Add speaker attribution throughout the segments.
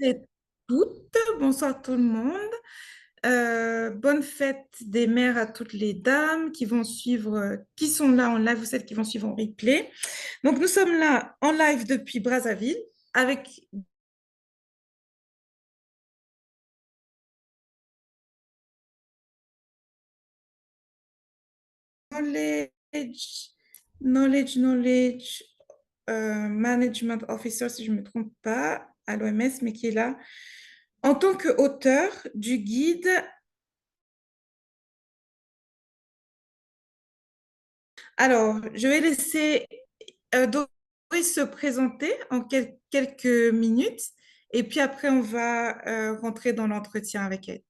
Speaker 1: et toutes. Bonsoir tout le monde. Bonne fête des mères à toutes les dames qui vont suivre, qui sont là en live ou celles qui vont suivre en replay. Donc nous sommes là en live depuis Brazzaville avec Knowledge, Knowledge Management Officer, si je ne me trompe pas, à l'OMS, mais qui est là en tant qu'auteur du guide. Alors, je vais laisser Doris se présenter en quelques minutes et puis après, on va rentrer dans l'entretien avec elle.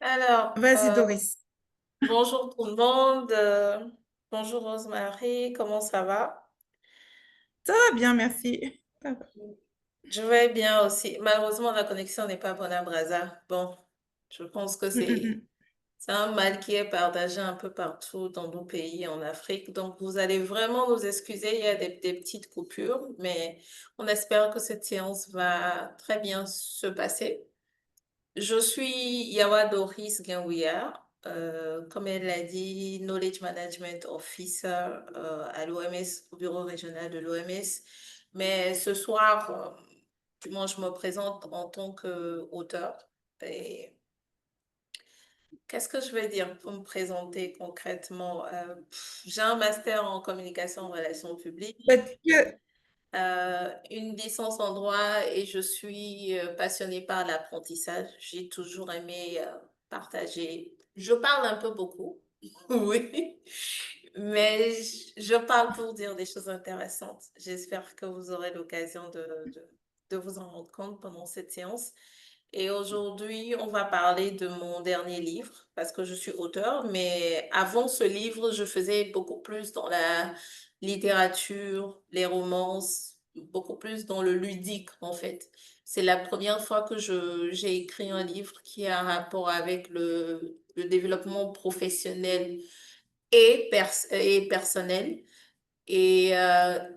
Speaker 2: Alors,
Speaker 1: Vas-y, Doris.
Speaker 2: bonjour tout le monde. Bonjour Rosemary, comment ça va?
Speaker 1: Ça va bien, merci. Ça va.
Speaker 2: Je vais bien aussi. Malheureusement, la connexion n'est pas bonne à Brazza. Bon, je pense que
Speaker 1: Mm, mm,
Speaker 2: c'est
Speaker 1: mm.
Speaker 2: c'est un mal qui est partagé un peu partout dans nos pays en Afrique. Donc, vous allez vraiment nous excuser. Il y a des petites coupures, mais on espère que cette séance va très bien se passer. Je suis Yawa Doris Genouya, comme elle l'a dit, Knowledge Management Officer à l'OMS, au bureau régional de l'OMS. Mais ce soir, moi, je me présente en tant qu'auteur. Et qu'est-ce que je vais dire pour me présenter concrètement? J'ai un master en communication en relations publiques,
Speaker 1: Parce que-
Speaker 2: une licence en droit et je suis passionnée par l'apprentissage. J'ai toujours aimé partager. Je parle un peu beaucoup, oui, mais je parle pour dire des choses intéressantes. J'espère que vous aurez l'occasion de vous en rendre compte pendant cette séance. Et aujourd'hui, on va parler de mon dernier livre parce que je suis auteure, mais avant ce livre, je faisais beaucoup plus dans la littérature, les romances, beaucoup plus dans le ludique en fait. C'est la première fois que j'ai écrit un livre qui a un rapport avec le développement professionnel et personnel. Et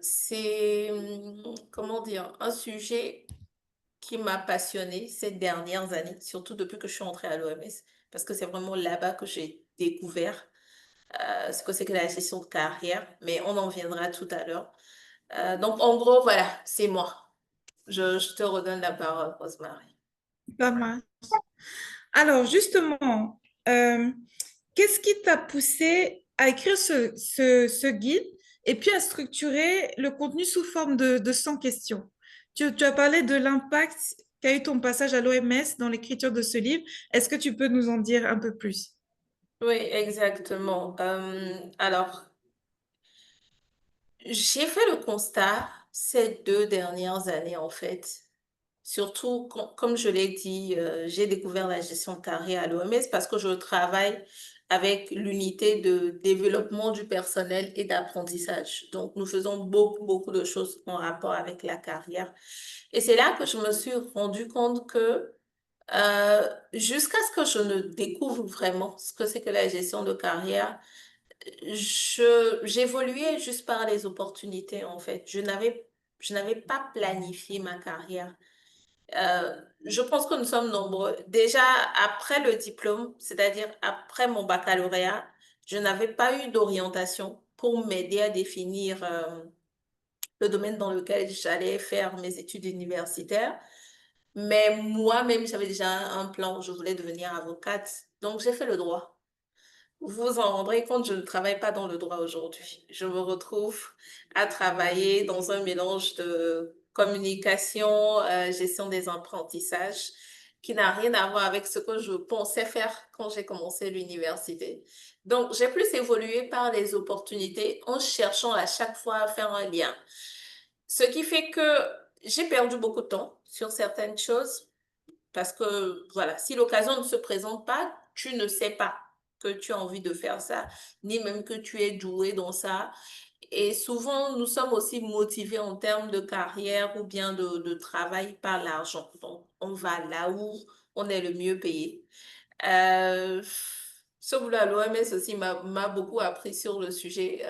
Speaker 2: c'est, comment dire, un sujet qui m'a passionnée ces dernières années, surtout depuis que je suis entrée à l'OMS, parce que c'est vraiment là-bas que j'ai découvert ce que c'est que la gestion de carrière, mais on en viendra tout à l'heure. Donc, en gros, voilà, c'est moi. Je te redonne la parole, Rosemary.
Speaker 1: ça marche. Alors, justement, euh, qu'est-ce qui t'a poussé à écrire ce guide et puis à structurer le contenu sous forme de 100 questions? Tu as parlé de l'impact qu'a eu ton passage à l'OMS dans l'écriture de ce livre. Est-ce que tu peux nous en dire un peu plus?
Speaker 2: Oui, exactement. Alors, j'ai fait le constat ces 2 dernières années, en fait. Surtout, comme je l'ai dit, j'ai découvert la gestion de carrière à l'OMS parce que je travaille avec l'unité de développement du personnel et d'apprentissage. Donc, nous faisons beaucoup, beaucoup de choses en rapport avec la carrière. Et c'est là que je me suis rendu compte que jusqu'à ce que je ne découvre vraiment ce que c'est que la gestion de carrière, j'évoluais juste par les opportunités, en fait. Je n'avais pas planifié ma carrière. Je pense que nous sommes nombreux. Déjà, après le diplôme, c'est-à-dire après mon baccalauréat, je n'avais pas eu d'orientation pour m'aider à définir le domaine dans lequel j'allais faire mes études universitaires. Mais moi-même, j'avais déjà un plan. Je voulais devenir avocate. Donc, j'ai fait le droit. Vous vous en rendrez compte, je ne travaille pas dans le droit aujourd'hui. Je me retrouve à travailler dans un mélange de communication, gestion des apprentissages, qui n'a rien à voir avec ce que je pensais faire quand j'ai commencé l'université. Donc, j'ai plus évolué par les opportunités en cherchant à chaque fois à faire un lien. Ce qui fait que j'ai perdu beaucoup de temps sur certaines choses parce que, voilà, si l'occasion ne se présente pas, tu ne sais pas que tu as envie de faire ça, ni même que tu es doué dans ça. Et souvent, nous sommes aussi motivés en termes de carrière ou bien de travail par l'argent. Donc, on va là où on est le mieux payé. Euh, Ce boulot à l'OMS aussi m'a beaucoup appris sur le sujet.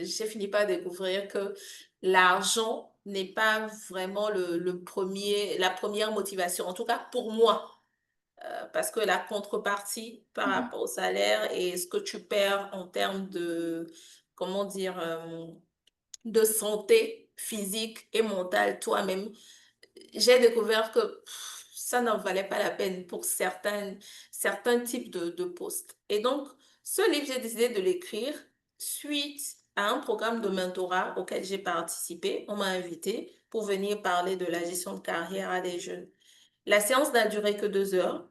Speaker 2: J'ai fini par découvrir que l'argent n'est pas vraiment la première motivation, en tout cas pour moi. Parce que la contrepartie par
Speaker 1: Mhm.
Speaker 2: rapport au salaire et ce que tu perds en termes comment dire, de santé physique et mentale toi-même, j'ai découvert que ça n'en valait pas la peine pour certains types de postes. Et donc, ce livre, j'ai décidé de l'écrire suite à un programme de mentorat auquel j'ai participé. On m'a invité pour venir parler de la gestion de carrière à des jeunes. La séance n'a duré que 2 heures.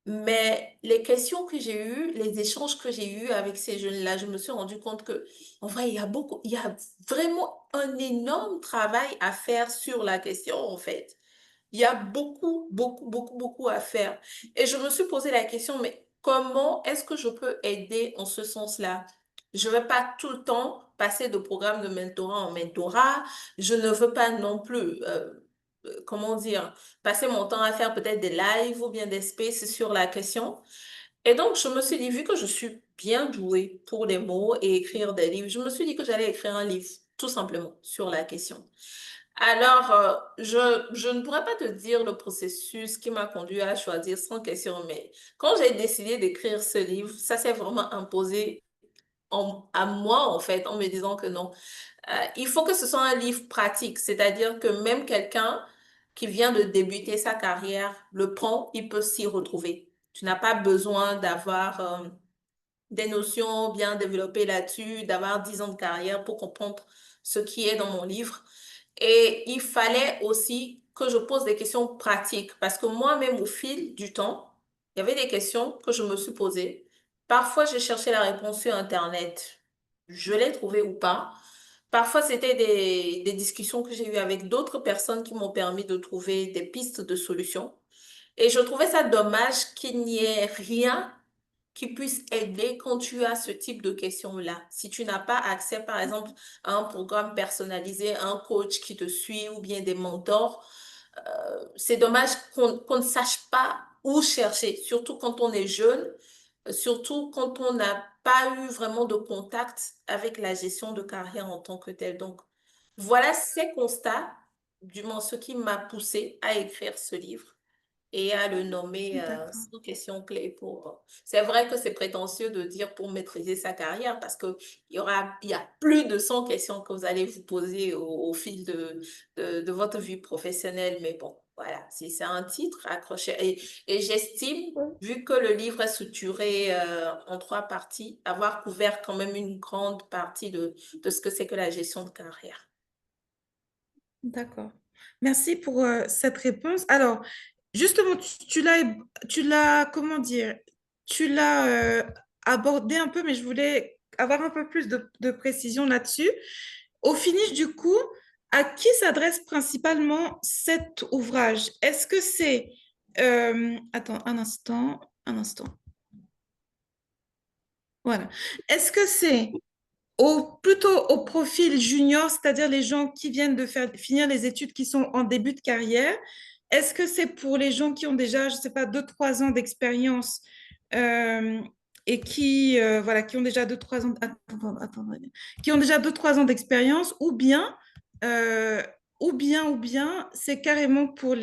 Speaker 2: Mais les questions que j'ai eues, les échanges que j'ai eus avec ces jeunes-là, je me suis rendu compte que, en vrai, il y a vraiment un énorme travail à faire sur la question, en fait. Il y a beaucoup, beaucoup, beaucoup, beaucoup à faire. Et je me suis posé la question, mais comment est-ce que je peux aider en ce sens-là? Je ne vais pas tout le temps passer de programme de mentorat en mentorat. Je ne veux pas non plus, comment dire, passer mon temps à faire peut-être des lives ou bien des spaces sur la question. Et donc, je me suis dit, vu que je suis bien douée pour les mots et écrire des livres, je me suis dit que j'allais écrire un livre, tout simplement, sur la question. Alors, je ne pourrais pas te dire le processus qui m'a conduit à choisir 100 questions, mais quand j'ai décidé d'écrire ce livre, ça s'est vraiment imposé à moi, en fait, en me disant que non, il faut que ce soit un livre pratique, c'est-à-dire que même quelqu'un qui vient de débuter sa carrière le prend, il peut s'y retrouver. Tu n'as pas besoin d'avoir des notions bien développées là-dessus, d'avoir 10 ans de carrière pour comprendre ce qui est dans mon livre. Et il fallait aussi que je pose des questions pratiques parce que moi-même, au fil du temps, il y avait des questions que je me suis posées. Parfois, j'ai cherché la réponse sur Internet. Je l'ai trouvée ou pas. Parfois, c'était des discussions que j'ai eues avec d'autres personnes qui m'ont permis de trouver des pistes de solutions. Et je trouvais ça dommage qu'il n'y ait rien qui puisse aider quand tu as ce type de questions-là. Si tu n'as pas accès, par exemple, à un programme personnalisé, à un coach qui te suit ou bien des mentors, c'est dommage qu'on ne sache pas où chercher, surtout quand on est jeune, surtout quand on n'a pas eu vraiment de contact avec la gestion de carrière en tant que telle. Donc, voilà ces constats, du moins ce qui m'a poussé à écrire ce livre et à le nommer
Speaker 1: D'accord.
Speaker 2: sans question clé pour. C'est vrai que c'est prétentieux de dire pour maîtriser sa carrière parce que il y a plus de 100 questions que vous allez vous poser au fil de votre vie professionnelle. Mais bon, voilà, si c'est un titre, accroché. Et j'estime,
Speaker 1: Ouais.
Speaker 2: vu que le livre est structuré en 3 parties, avoir couvert quand même une grande partie de ce que c'est que la gestion de carrière.
Speaker 1: D'accord. Merci pour cette réponse. Alors, justement, comment dire, tu l'as abordé un peu, mais je voulais avoir un peu plus de précision là-dessus. Au finish, du coup, à qui s'adresse principalement cet ouvrage? Est-ce que c'est... attends, un instant. Voilà. Est-ce que c'est plutôt au profil junior, c'est-à-dire les gens qui viennent de finir les études, qui sont en début de carrière? Est-ce que c'est pour les gens qui ont déjà, je ne sais pas, 2, 3 ans d'expérience et voilà, qui ont déjà 2, 3 ans, qui ont déjà 2, 3 ans d'expérience, euh, ou bien, c'est carrément pour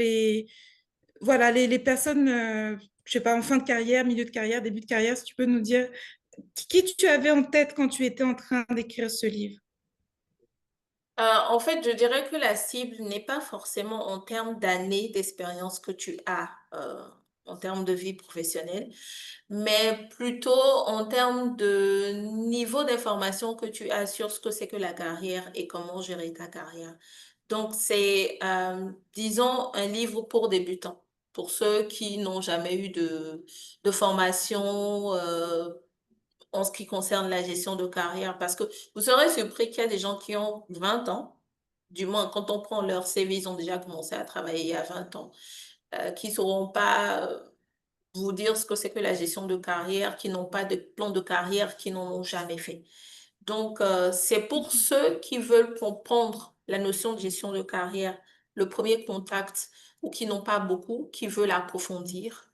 Speaker 1: voilà, les personnes, je sais pas, en fin de carrière, milieu de carrière, début de carrière, si tu peux nous dire qui tu avais en tête quand tu étais en train d'écrire ce livre?
Speaker 2: En fait, je dirais que la cible n'est pas forcément en termes d'années d'expérience que tu as en termes de vie professionnelle, mais plutôt en termes de niveau d'information que tu as sur ce que c'est que la carrière et comment gérer ta carrière. Donc, c'est, disons, un livre pour débutants, pour ceux qui n'ont jamais eu de formation en ce qui concerne la gestion de carrière, parce que vous serez surpris qu'il y a des gens qui ont 20 ans, du moins quand on prend leur CV, ils ont déjà commencé à travailler il y a 20 ans, qui ne sauront pas vous dire ce que c'est que la gestion de carrière, qui n'ont pas de plan de carrière, qui n'en ont jamais fait. Donc, c'est pour ceux qui veulent comprendre la notion de gestion de carrière, le premier contact, ou qui n'ont pas beaucoup, qui veulent approfondir.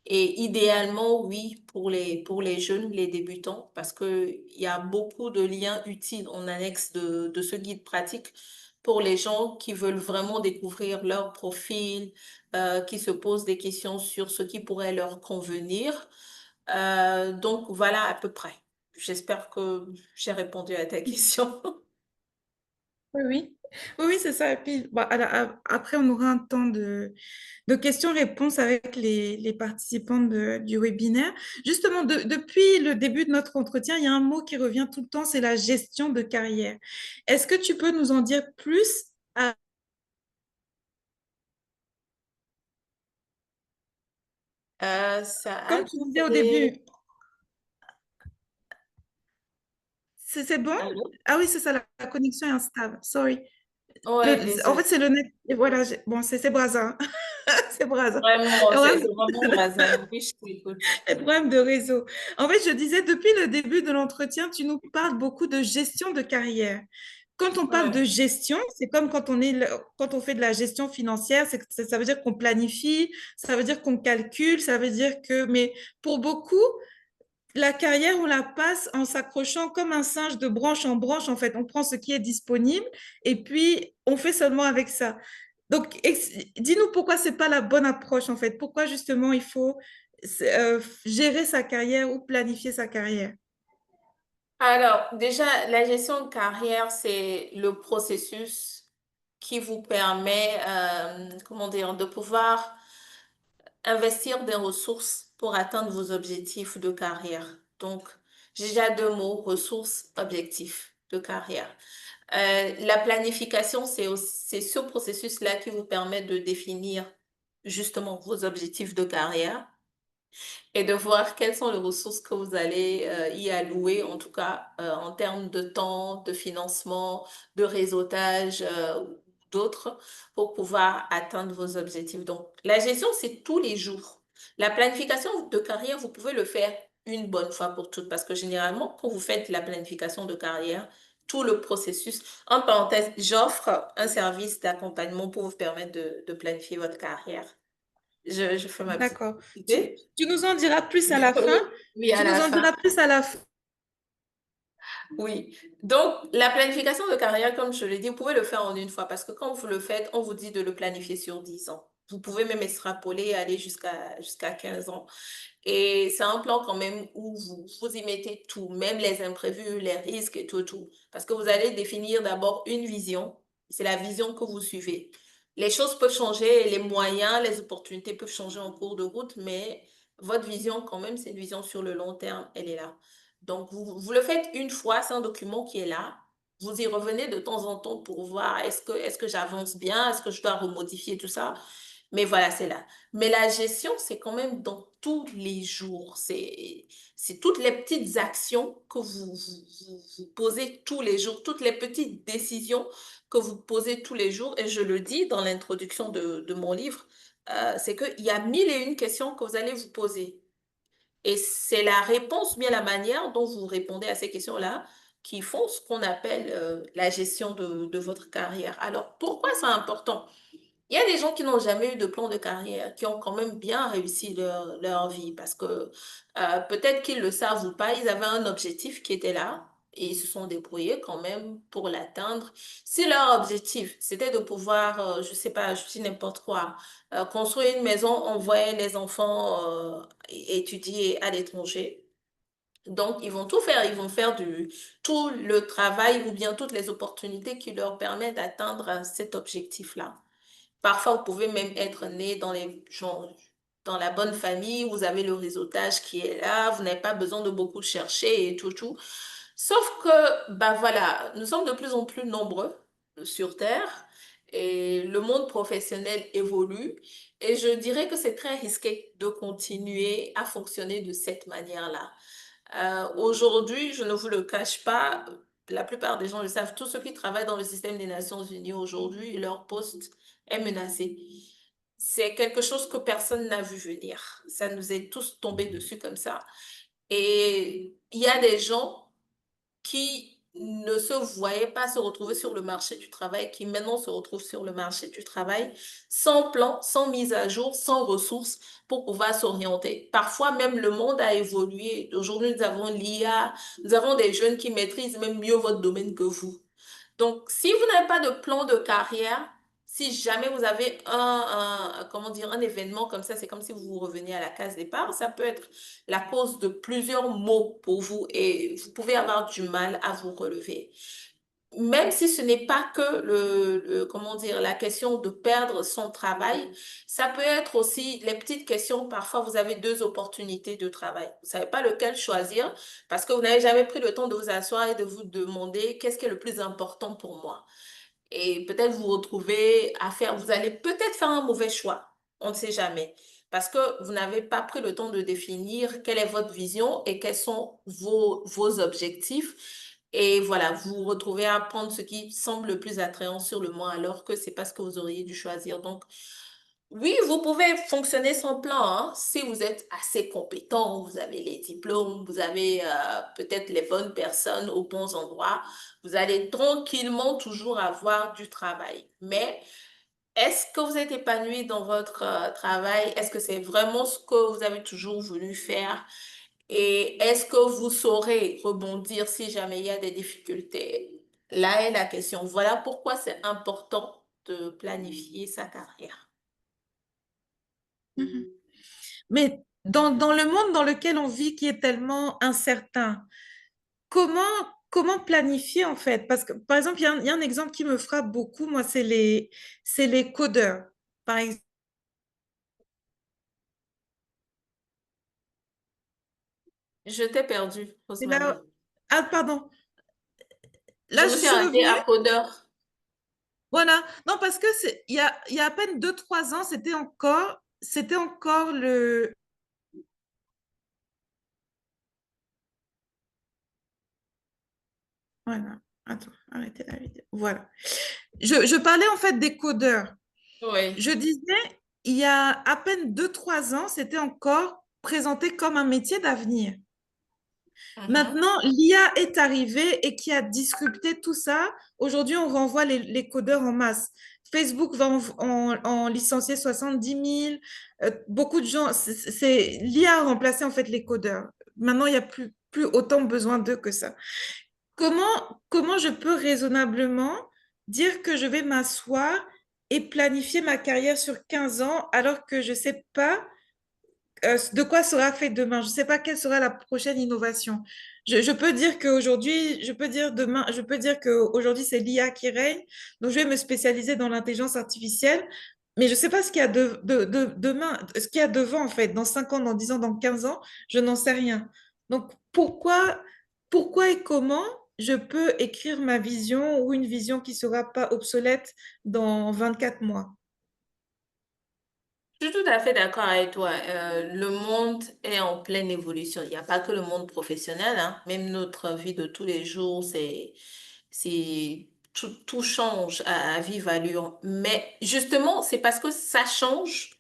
Speaker 2: Et idéalement, oui, pour les jeunes, les débutants, parce qu'il y a beaucoup de liens utiles en annexe de ce guide pratique pour les gens qui veulent vraiment découvrir leur profil, qui se posent des questions sur ce qui pourrait leur convenir. Donc, voilà à peu près. J'espère que j'ai répondu à ta question.
Speaker 1: Oui, oui. Oui, oui, c'est ça. Et puis, bah, après, on aura un temps de questions-réponses avec les participants du webinaire. Justement, depuis le début de notre entretien, il y a un mot qui revient tout le temps, c'est la gestion de carrière. Est-ce que tu peux nous en dire plus? à-
Speaker 2: Ça a
Speaker 1: Comme tu disais au
Speaker 2: duré...
Speaker 1: début, c'est bon?
Speaker 2: Allô?
Speaker 1: Ah oui, c'est ça, la connexion est instable. Sorry.
Speaker 2: Ouais,
Speaker 1: En fait,
Speaker 2: désolée.
Speaker 1: c'est le net. Et voilà, bon, c'est Brazza. C'est Brazza.
Speaker 2: Vraiment,
Speaker 1: Ouais,
Speaker 2: c'est vraiment au hasard. Oui, je t'écoute.
Speaker 1: les problèmes de réseau. En fait, je disais, depuis le début de l'entretien, tu nous parles beaucoup de gestion de carrière. Quand on parle de
Speaker 2: Ouais.
Speaker 1: gestion, c'est comme quand on fait de la gestion financière, ça veut dire qu'on planifie, ça veut dire qu'on calcule, ça veut dire que, mais pour beaucoup, la carrière, on la passe en s'accrochant comme un singe de branche en branche. En fait, on prend ce qui est disponible et puis on fait seulement avec ça. Donc, dis-nous pourquoi c'est pas la bonne approche en fait. Pourquoi justement il faut gérer sa carrière ou planifier sa carrière.
Speaker 2: Alors, déjà, la gestion de carrière, c'est le processus qui vous permet, comment dire, de pouvoir investir des ressources pour atteindre vos objectifs de carrière. Donc, j'ai déjà deux mots, ressources, objectifs de carrière. La planification, c'est ce processus-là qui vous permet de définir justement vos objectifs de carrière et de voir quelles sont les ressources que vous allez y allouer, en tout cas en termes de temps, de financement, de réseautage, d'autres, pour pouvoir atteindre vos objectifs. Donc, la gestion, c'est tous les jours. La planification de carrière, vous pouvez le faire une bonne fois pour toutes, parce que généralement, quand vous faites la planification de carrière, tout le processus, en parenthèse, j'offre un service d'accompagnement pour vous permettre de planifier votre carrière. Je fais ma petite
Speaker 1: D'accord.
Speaker 2: idée.
Speaker 1: Tu nous en diras plus à la fin.
Speaker 2: Oui, oui, à
Speaker 1: Tu
Speaker 2: la
Speaker 1: nous en
Speaker 2: fin.
Speaker 1: diras plus à la fin.
Speaker 2: Oui. Donc, la planification de carrière, comme je l'ai dit, vous pouvez le faire en une fois parce que quand vous le faites, on vous dit de le planifier sur 10 ans. Vous pouvez même extrapoler et aller jusqu'à 15 ans. Et c'est un plan quand même où vous y mettez tout, même les imprévus, les risques et tout, tout. Parce que vous allez définir d'abord une vision. C'est la vision que vous suivez. Les choses peuvent changer, les moyens, les opportunités peuvent changer en cours de route, mais votre vision, quand même, c'est une vision sur le long terme, elle est là. Donc, vous le faites une fois, c'est un document qui est là. Vous y revenez de temps en temps pour voir est-ce que j'avance bien, est-ce que je dois remodifier tout ça. Mais voilà, c'est là. Mais la gestion, c'est quand même dans tous les jours. C'est toutes les petites actions que vous posez tous les jours, toutes les petites décisions que vous posez tous les jours. Et je le dis dans l'introduction de mon livre, c'est qu'il y a mille et une questions que vous allez vous poser. Et c'est la réponse, bien la manière dont vous répondez à ces questions-là qui font ce qu'on appelle la gestion de votre carrière. Alors, pourquoi c'est important? Il y a des gens qui n'ont jamais eu de plan de carrière, qui ont quand même bien réussi leur vie parce que peut-être qu'ils le savent ou pas, ils avaient un objectif qui était là et ils se sont débrouillés quand même pour l'atteindre. Si leur objectif, c'était de pouvoir, je sais pas, je dis n'importe quoi, construire une maison, envoyer les enfants étudier à l'étranger. Donc, ils vont tout faire, ils vont faire tout le travail ou bien toutes les opportunités qui leur permettent d'atteindre cet objectif-là. Parfois, vous pouvez même être né dans dans la bonne famille, vous avez le réseautage qui est là, vous n'avez pas besoin de beaucoup chercher et tout, tout. Sauf que, bah voilà, nous sommes de plus en plus nombreux sur Terre et le monde professionnel évolue et je dirais que c'est très risqué de continuer à fonctionner de cette manière-là. Aujourd'hui, je ne vous le cache pas, la plupart des gens le savent, tous ceux qui travaillent dans le système des Nations Unies aujourd'hui, leur poste est menacé. C'est quelque chose que personne n'a vu venir. Ça nous est tous tombé dessus comme ça. Et il y a des gens qui ne se voyaient pas se retrouver sur le marché du travail, qui maintenant se retrouvent sur le marché du travail sans plan, sans mise à jour, sans ressources pour pouvoir s'orienter. Parfois même le monde a évolué. Aujourd'hui, nous avons l'IA, nous avons des jeunes qui maîtrisent même mieux votre domaine que vous. Donc, si vous n'avez pas de plan de carrière, si jamais vous avez comment dire, un événement comme ça, c'est comme si vous reveniez à la case départ, ça peut être la cause de plusieurs maux pour vous et vous pouvez avoir du mal à vous relever. Même si ce n'est pas que comment dire, la question de perdre son travail, ça peut être aussi les petites questions. Parfois, vous avez deux opportunités de travail. Vous ne savez pas lequel choisir parce que vous n'avez jamais pris le temps de vous asseoir et de vous demander qu'est-ce qui est le plus important pour moi. Et peut-être vous retrouvez à faire, vous allez peut-être faire un mauvais choix. On ne sait jamais. Parce que vous n'avez pas pris le temps de définir quelle est votre vision et quels sont vos objectifs. Et voilà, vous vous retrouvez à prendre ce qui semble le plus attrayant sur le moment alors que c'est pas ce que vous auriez dû choisir. Donc, oui, vous pouvez fonctionner sans plan, hein, si vous êtes assez compétent, vous avez les diplômes, vous avez peut-être les bonnes personnes aux bons endroits, vous allez tranquillement toujours avoir du travail. Mais est-ce que vous êtes épanoui dans votre travail? Est-ce que c'est vraiment ce que vous avez toujours voulu faire? Et est-ce que vous saurez rebondir si jamais il y a des difficultés? Là est la question. Voilà pourquoi c'est important de planifier sa carrière.
Speaker 1: Mhm. Mais dans le monde dans lequel on vit, qui est tellement incertain, comment, comment planifier en fait? Parce que, par exemple, il y a un exemple qui me frappe beaucoup, moi, c'est les codeurs. Par exemple,
Speaker 2: Je t'ai perdu,
Speaker 1: là,
Speaker 2: Rosemary.
Speaker 1: ah, pardon,
Speaker 2: Je
Speaker 1: là,
Speaker 2: me
Speaker 1: je
Speaker 2: suis
Speaker 1: suis
Speaker 2: arrêtée à
Speaker 1: revenue.
Speaker 2: codeur.
Speaker 1: Voilà. Non, parce que il y a à peine 2, 3 ans, c'était encore le. Voilà. Attends, arrêtez la vidéo. Voilà. Je parlais en fait des codeurs.
Speaker 2: Oui.
Speaker 1: Je disais, il y a à peine 2, 3 ans, c'était encore présenté comme un métier d'avenir.
Speaker 2: Mhm.
Speaker 1: Maintenant, l'IA est arrivée et qui a disrupté tout ça. Aujourd'hui, on renvoie les codeurs en masse. Facebook va en licencier 70 000. Beaucoup de gens, l'IA a remplacé en fait les codeurs. Maintenant, il n'y a plus autant besoin d'eux que ça. Comment je peux raisonnablement dire que je vais m'asseoir et planifier ma carrière sur 15 ans alors que je ne sais pas de quoi sera fait demain. Je ne sais pas quelle sera la prochaine innovation. Je peux dire qu'aujourd'hui, je peux dire demain, je peux dire qu'aujourd'hui, c'est l'IA qui règne. Donc, je vais me spécialiser dans l'intelligence artificielle. Mais je ne sais pas ce qu'il y a demain, ce qu'il y a devant, en fait, dans 5 ans, dans 10 ans, dans 15 ans, je n'en sais rien. Donc, pourquoi et comment je peux écrire ma vision ou une vision qui ne sera pas obsolète dans 24 mois?
Speaker 2: Je suis tout à fait d'accord avec toi. Le monde est en pleine évolution. Il n'y a pas que le monde professionnel, hein. Même notre vie de tous les jours, tout change à vive allure. Mais justement, c'est parce que ça change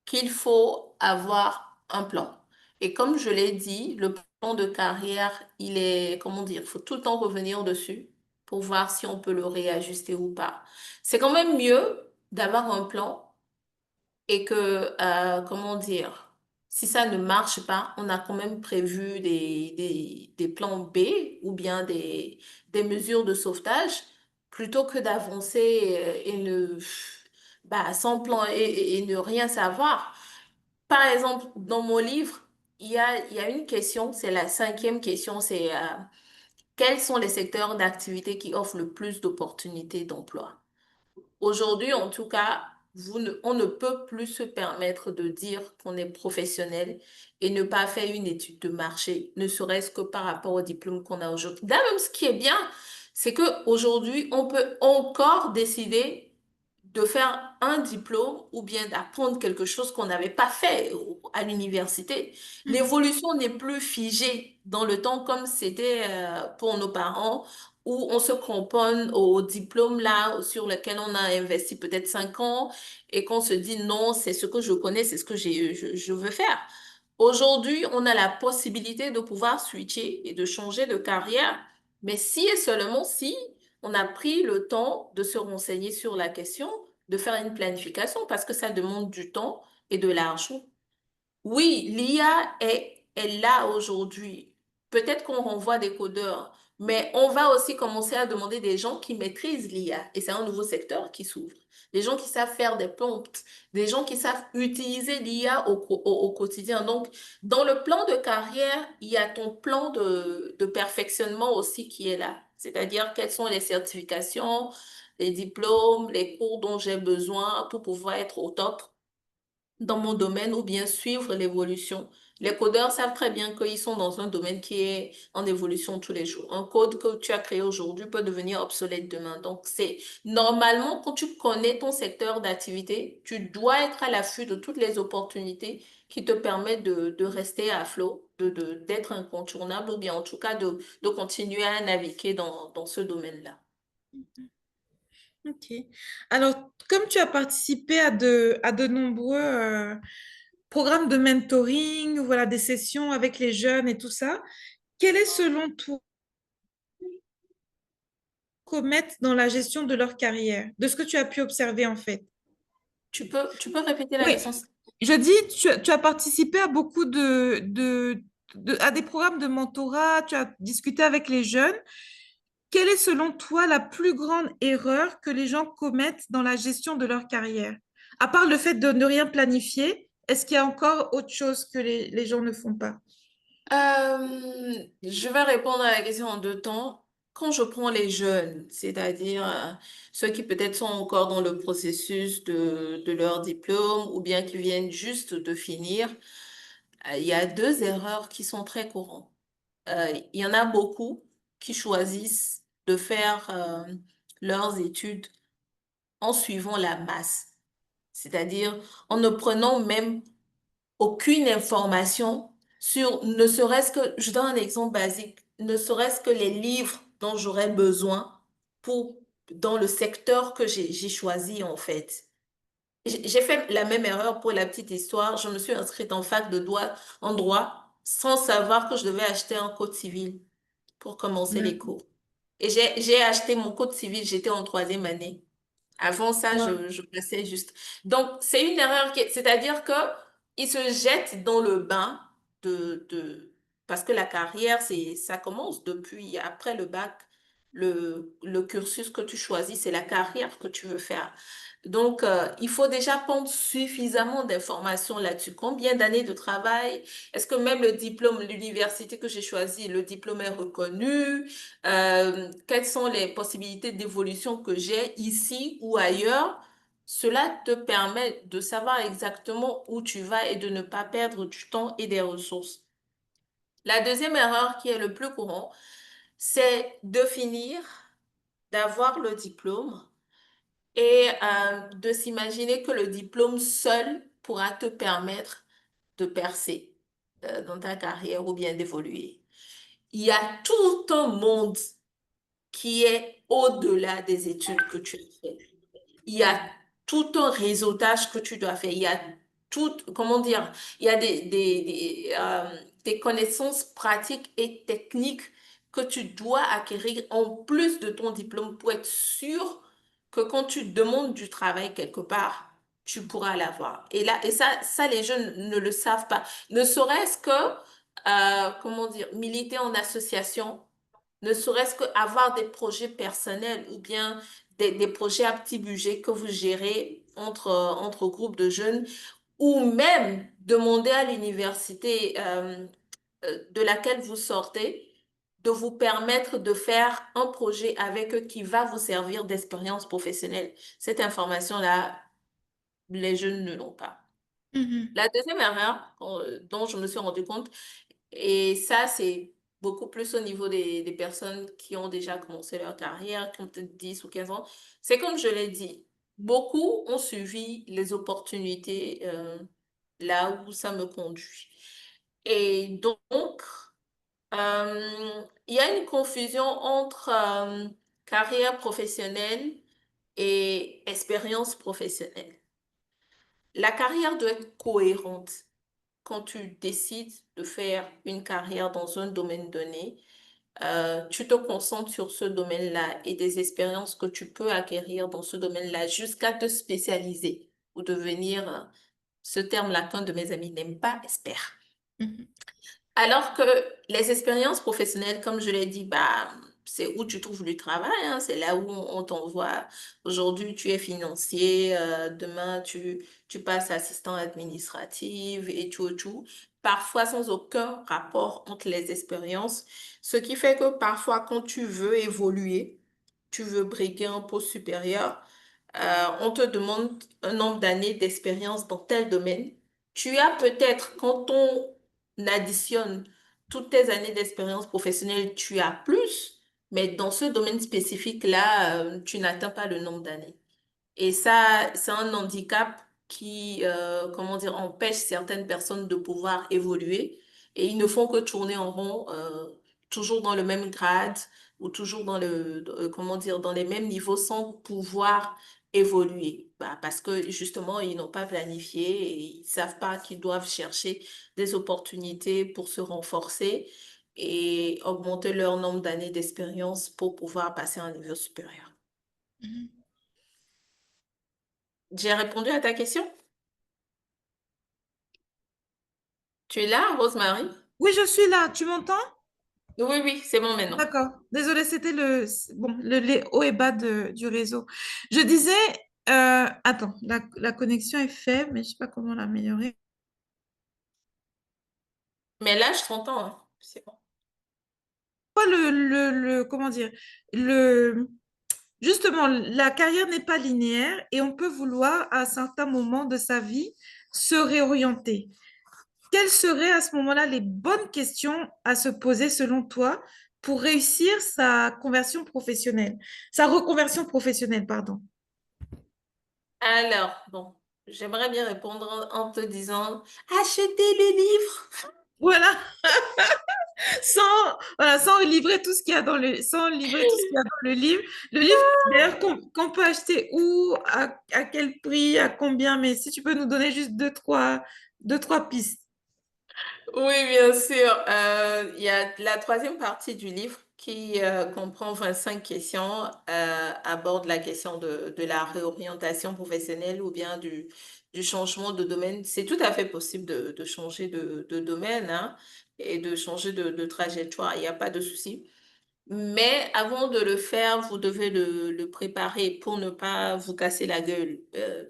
Speaker 2: qu'il faut avoir un plan. Et comme je l'ai dit, le plan de carrière, il est, comment dire, il faut tout le temps revenir dessus pour voir si on peut le réajuster ou pas. C'est quand même mieux d'avoir un plan et que, comment dire, si ça ne marche pas, on a quand même prévu des plans B ou bien des mesures de sauvetage plutôt que d'avancer sans plan et ne rien savoir. Par exemple, dans mon livre, il y a une question, c'est la cinquième question, c'est quels sont les secteurs d'activité qui offrent le plus d'opportunités d'emploi? Aujourd'hui, en tout cas, on ne peut plus se permettre de dire qu'on est professionnel et ne pas faire une étude de marché, ne serait-ce que par rapport au diplôme qu'on a aujourd'hui. D'ailleurs, même ce qui est bien, c'est qu'aujourd'hui, on peut encore décider de faire un diplôme ou bien d'apprendre quelque chose qu'on n'avait pas fait à l'université. L'évolution n'est plus figée dans le temps comme c'était pour nos parents où on se cramponne au diplôme là sur lequel on a investi peut-être 5 ans et qu'on se dit non, c'est ce que je connais, c'est ce que je veux faire. Aujourd'hui, on a la possibilité de pouvoir switcher et de changer de carrière Mais si et seulement si on a pris le temps de se renseigner sur la question, de faire une planification, parce que ça demande du temps et de l'argent. Oui, l'IA est là aujourd'hui. Peut-être qu'on renvoie des codeurs, mais on va aussi commencer à demander des gens qui maîtrisent l'IA. Et c'est un nouveau secteur qui s'ouvre. Des gens qui savent faire des prompts, des gens qui savent utiliser l'IA au quotidien. Donc, dans le plan de carrière, il y a ton plan de perfectionnement aussi qui est là. C'est-à-dire quelles sont les certifications, les diplômes, les cours dont j'ai besoin pour pouvoir être au top dans mon domaine ou bien suivre l'évolution. Les codeurs savent très bien qu'ils sont dans un domaine qui est en évolution tous les jours. Un code que tu as créé aujourd'hui peut devenir obsolète demain. Donc, c'est normalement, quand tu connais ton secteur d'activité, tu dois être à l'affût de toutes les opportunités qui te permettent de rester à flot, d'être incontournable ou bien en tout cas de continuer à naviguer dans ce domaine-là.
Speaker 1: Ok. Alors, comme tu as participé à de nombreux programmes de mentoring, voilà, des sessions avec les jeunes et tout ça, quel est selon toi commettre dans la gestion de leur carrière, de ce que tu as pu observer en fait?
Speaker 2: Tu peux répéter la
Speaker 1: Oui,
Speaker 2: question?
Speaker 1: je dis, tu as participé à beaucoup à des programmes de mentorat, tu as discuté avec les jeunes. Quelle est selon toi la plus grande erreur que les gens commettent dans la gestion de leur carrière? À part le fait de ne rien planifier, est-ce qu'il y a encore autre chose que les gens ne font pas?
Speaker 2: Je vais répondre à la question en deux temps. Quand je prends les jeunes, c'est-à-dire ceux qui peut-être sont encore dans le processus de leur diplôme ou bien qui viennent juste de finir, il y a deux erreurs qui sont très courantes. Il y en a beaucoup qui choisissent de faire leurs études en suivant la masse, c'est-à-dire en ne prenant même aucune information sur, ne serait-ce que, je donne un exemple basique, ne serait-ce que les livres dont j'aurais besoin pour, dans le secteur que j'ai choisi, en fait. J'ai fait la même erreur pour la petite histoire. Je me suis inscrite en fac en droit sans savoir que je devais acheter un code civil pour commencer les
Speaker 1: Mm.
Speaker 2: cours. Et j'ai acheté mon code civil, j'étais en troisième année. Avant ça,
Speaker 1: Ouais.
Speaker 2: je passais juste. Donc, c'est une erreur c'est-à-dire que ils se jettent dans le bain parce que la carrière, ça commence depuis après le bac. Le cursus que tu choisis, c'est la carrière que tu veux faire. Donc, il faut déjà prendre suffisamment d'informations là-dessus. Combien d'années de travail? Est-ce que même le diplôme, l'université que j'ai choisi, le diplôme est reconnu? Quelles sont les possibilités d'évolution que j'ai ici ou ailleurs? Cela te permet de savoir exactement où tu vas et de ne pas perdre du temps et des ressources. La deuxième erreur qui est le plus courant, c'est de finir, d'avoir le diplôme et de s'imaginer que le diplôme seul pourra te permettre de percer dans ta carrière ou bien d'évoluer. Il y a tout un monde qui est au-delà des études que tu as faites. Il y a tout un réseautage que tu dois faire. Il y a tout, comment dire, il y a des connaissances pratiques et techniques que tu dois acquérir en plus de ton diplôme pour être sûr que quand tu demandes du travail quelque part, tu pourras l'avoir. Et là, et ça, les jeunes ne le savent pas. Ne serait-ce que, comment dire, militer en association, ne serait-ce qu'avoir des projets personnels ou bien des projets à petit budget que vous gérez entre groupes de jeunes ou même demander à l'université de laquelle vous sortez de vous permettre de faire un projet avec eux qui va vous servir d'expérience professionnelle. Cette information-là, les jeunes ne l'ont pas.
Speaker 1: Mhm.
Speaker 2: La deuxième erreur dont je me suis rendu compte, et ça, c'est beaucoup plus au niveau des personnes qui ont déjà commencé leur carrière, qui ont peut-être 10 ou 15 ans. C'est comme je l'ai dit, beaucoup ont suivi les opportunités là où ça me conduit. Et donc, il y a une confusion entre carrière professionnelle et expérience professionnelle. La carrière doit être cohérente quand tu décides de faire une carrière dans un domaine donné. tu te concentres sur ce domaine-là et des expériences que tu peux acquérir dans ce domaine-là jusqu'à te spécialiser ou devenir, ce terme-là qu'un de mes amis n'aime pas, expert.
Speaker 1: Mhm.
Speaker 2: Alors que les expériences professionnelles, comme je l'ai dit, bah, c'est où tu trouves du travail, hein, c'est là où on t'envoie. Aujourd'hui, tu es financier, demain, tu passes assistant administratif et tout, tout. Parfois sans aucun rapport entre les expériences. Ce qui fait que parfois, quand tu veux évoluer, tu veux briguer un poste supérieur, on te demande un nombre d'années d'expérience dans tel domaine. Tu as peut-être, quand on additionne toutes tes années d'expérience professionnelle, tu as plus, mais dans ce domaine spécifique-là, tu n'atteins pas le nombre d'années. Et ça, c'est un handicap qui, comment dire, empêche certaines personnes de pouvoir évoluer. Et ils ne font que tourner en rond, toujours dans le même grade ou toujours dans comment dire, dans les mêmes niveaux sans pouvoir évoluer. Bah, parce que justement, ils n'ont pas planifié et ils savent pas qu'ils doivent chercher des opportunités pour se renforcer et augmenter leur nombre d'années d'expérience pour pouvoir passer à un niveau supérieur.
Speaker 1: Mhm.
Speaker 2: J'ai répondu à ta question? Tu es là, Rosemary?
Speaker 1: Oui, je suis là. Tu m'entends?
Speaker 2: Oui, oui, c'est bon maintenant.
Speaker 1: D'accord. Désolée, c'était bon, les hauts et bas du réseau. Je disais, attends, la connexion est faible, mais je ne sais pas comment l'améliorer.
Speaker 2: Mais là, je t'entends, hein. C'est bon.
Speaker 1: Quoi, comment dire, justement, la carrière n'est pas linéaire et on peut vouloir, à un certain moment de sa vie, se réorienter. Quelles seraient à ce moment-là les bonnes questions à se poser selon toi pour réussir sa reconversion professionnelle, pardon.
Speaker 2: Alors, bon, j'aimerais bien répondre en te disant, achetez le livre.
Speaker 1: Voilà, sans livrer tout ce qu'il y a sans livrer tout ce qu'il y a dans le livre. Le livre, d'ailleurs, qu'on peut acheter où, à quel prix, à combien, mais si tu peux nous donner juste deux, trois pistes.
Speaker 2: Oui, bien sûr. Il y a la troisième partie du livre qui comprend 25 questions, aborde la question de la réorientation professionnelle ou bien du changement de domaine. C'est tout à fait possible de changer de domaine, hein, et de changer de trajectoire. Il n'y a pas de souci. Mais avant de le faire, vous devez le préparer pour ne pas vous casser la gueule,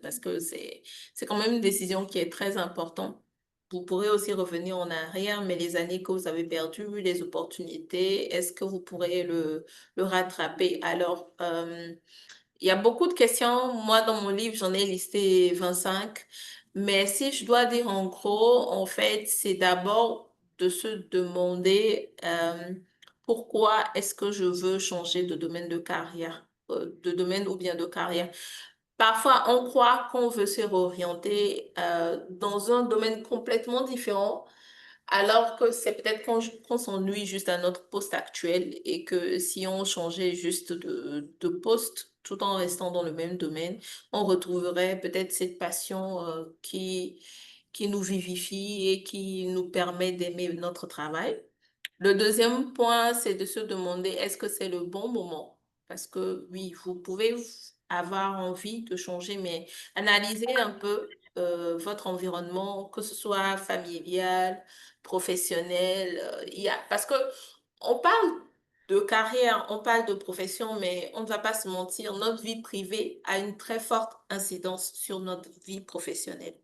Speaker 2: parce que c'est quand même une décision qui est très importante. Vous pourrez aussi revenir en arrière, mais les années que vous avez perdues, les opportunités, est-ce que vous pourrez le rattraper? Alors, il y a beaucoup de questions. Moi, dans mon livre, j'en ai listé 25. Mais si je dois dire en gros, en fait, c'est d'abord de se demander pourquoi est-ce que je veux changer de domaine de carrière, de domaine ou bien de carrière. Parfois, on croit qu'on veut se réorienter dans un domaine complètement différent alors que c'est peut-être qu'on s'ennuie juste à notre poste actuel et que si on changeait juste de poste tout en restant dans le même domaine, on retrouverait peut-être cette passion qui nous vivifie et qui nous permet d'aimer notre travail. Le deuxième point, c'est de se demander est-ce que c'est le bon moment? Parce que oui, vous pouvez avoir envie de changer, mais analysez un peu votre environnement, que ce soit familial, professionnel. Parce que on parle de carrière, on parle de profession, mais on ne va pas se mentir, notre vie privée a une très forte incidence sur notre vie professionnelle.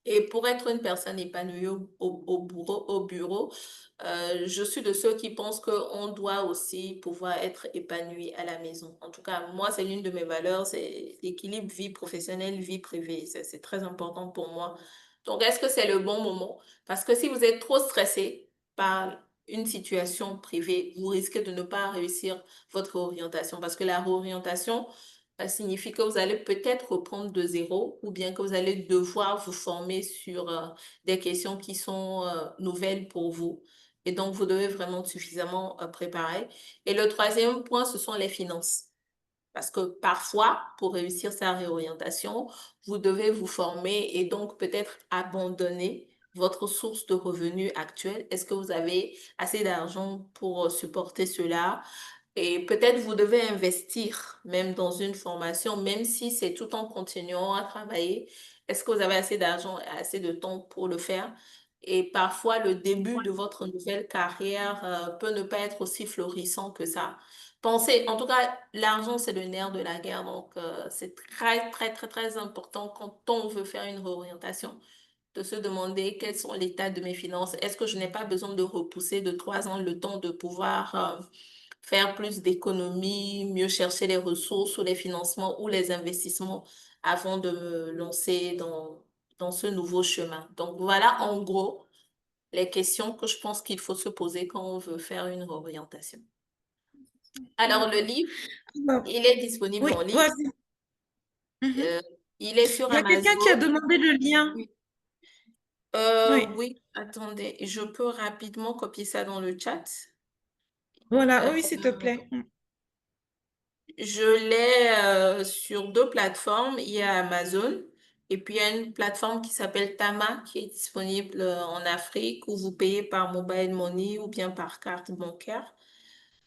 Speaker 2: Et pour être une personne épanouie au bureau, je suis de ceux qui pensent qu'on doit aussi pouvoir être épanoui à la maison. En tout cas, moi, c'est l'une de mes valeurs, c'est l'équilibre vie professionnelle, vie privée. C'est très important pour moi. Donc, est-ce que c'est le bon moment? Parce que si vous êtes trop stressé par une situation privée, vous risquez de ne pas réussir votre orientation. Parce que la réorientation, ça signifie que vous allez peut-être reprendre de zéro ou bien que vous allez devoir vous former sur des questions qui sont nouvelles pour vous. Et donc, vous devez vraiment être suffisamment préparer. Et le troisième point, ce sont les finances. Parce que parfois, pour réussir sa réorientation, vous devez vous former et donc peut-être abandonner votre source de revenus actuelle? Est-ce que vous avez assez d'argent pour supporter cela? Et peut-être vous devez investir même dans une formation, même si c'est tout en continuant à travailler. Est-ce que vous avez assez d'argent et assez de temps pour le faire? Et parfois, le début de votre nouvelle carrière, peut ne pas être aussi florissant que ça. Pensez, en tout cas, l'argent, c'est le nerf de la guerre. Donc, c'est très, très, très, très important quand on veut faire une réorientation de se demander quels sont l'état de mes finances. Est-ce que je n'ai pas besoin de repousser de 3 ans le temps de pouvoir faire plus d'économies, mieux chercher les ressources ou les financements ou les investissements avant de me lancer dans ce nouveau chemin. Donc voilà en gros les questions que je pense qu'il faut se poser quand on veut faire une réorientation. Alors le
Speaker 1: D'accord.
Speaker 2: livre,
Speaker 1: Alors,
Speaker 2: il est disponible
Speaker 1: oui,
Speaker 2: en ligne.
Speaker 1: vas-y. Mhm.
Speaker 2: Euh, il est sur
Speaker 1: Il y a quelqu'un qui a
Speaker 2: Amazon.
Speaker 1: demandé le lien.
Speaker 2: Oui.
Speaker 1: Oui,
Speaker 2: Oui, attendez, je peux rapidement copier ça dans le chat.
Speaker 1: voilà, oui,
Speaker 2: Euh,
Speaker 1: oui, s'il te plaît.
Speaker 2: je l'ai sur deux plateformes. Il y a Amazon et puis il y a une plateforme qui s'appelle Tama qui est disponible en Afrique où vous payez par mobile money ou bien par carte bancaire.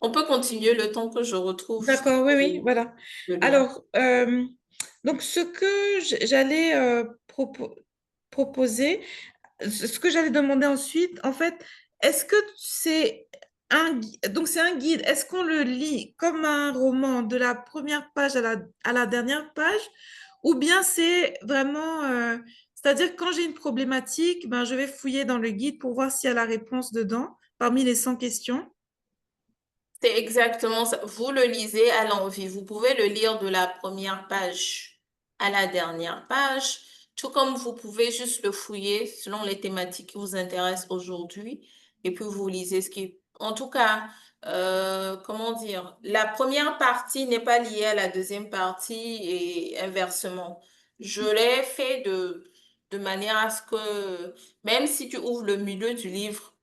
Speaker 2: On peut continuer le temps que je retrouve
Speaker 1: D'accord, oui, oui, voilà.
Speaker 2: le lien.
Speaker 1: Alors, donc, ce que j'allais proposer, ce que j'allais demander ensuite, en fait, est-ce que c'est donc c'est un guide, est-ce qu'on le lit comme un roman de la première page à la dernière page, ou bien c'est vraiment, c'est-à-dire que quand j'ai une problématique, ben, je vais fouiller dans le guide pour voir s'il y a la réponse dedans, parmi les 100 questions.
Speaker 2: C'est exactement ça. Vous le lisez à l'envie. Vous pouvez le lire de la première page à la dernière page, tout comme vous pouvez juste le fouiller selon les thématiques qui vous intéressent aujourd'hui. Et puis vous lisez ce qui... En tout cas, comment dire, la première partie n'est pas liée à la deuxième partie et inversement. Je l'ai fait de manière à ce que, même si tu ouvres le milieu du livre,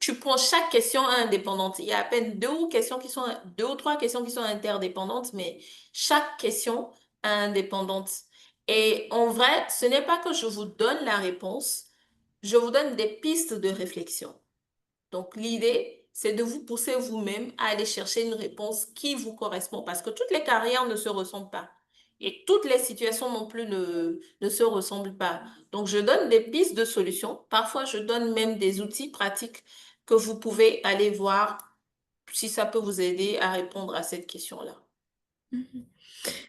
Speaker 2: tu prends chaque question indépendante. Il y a à peine deux ou trois questions qui sont interdépendantes, mais chaque question indépendante. Et en vrai, ce n'est pas que je vous donne la réponse, je vous donne des pistes de réflexion. Donc, l'idée, c'est de vous pousser vous-même à aller chercher une réponse qui vous correspond parce que toutes les carrières ne se ressemblent pas. Et toutes les situations non plus ne se ressemblent pas. Donc, je donne des pistes de solutions. Parfois, je donne même des outils pratiques que vous pouvez aller voir si ça peut vous aider à répondre à cette question-là.
Speaker 1: Mhm.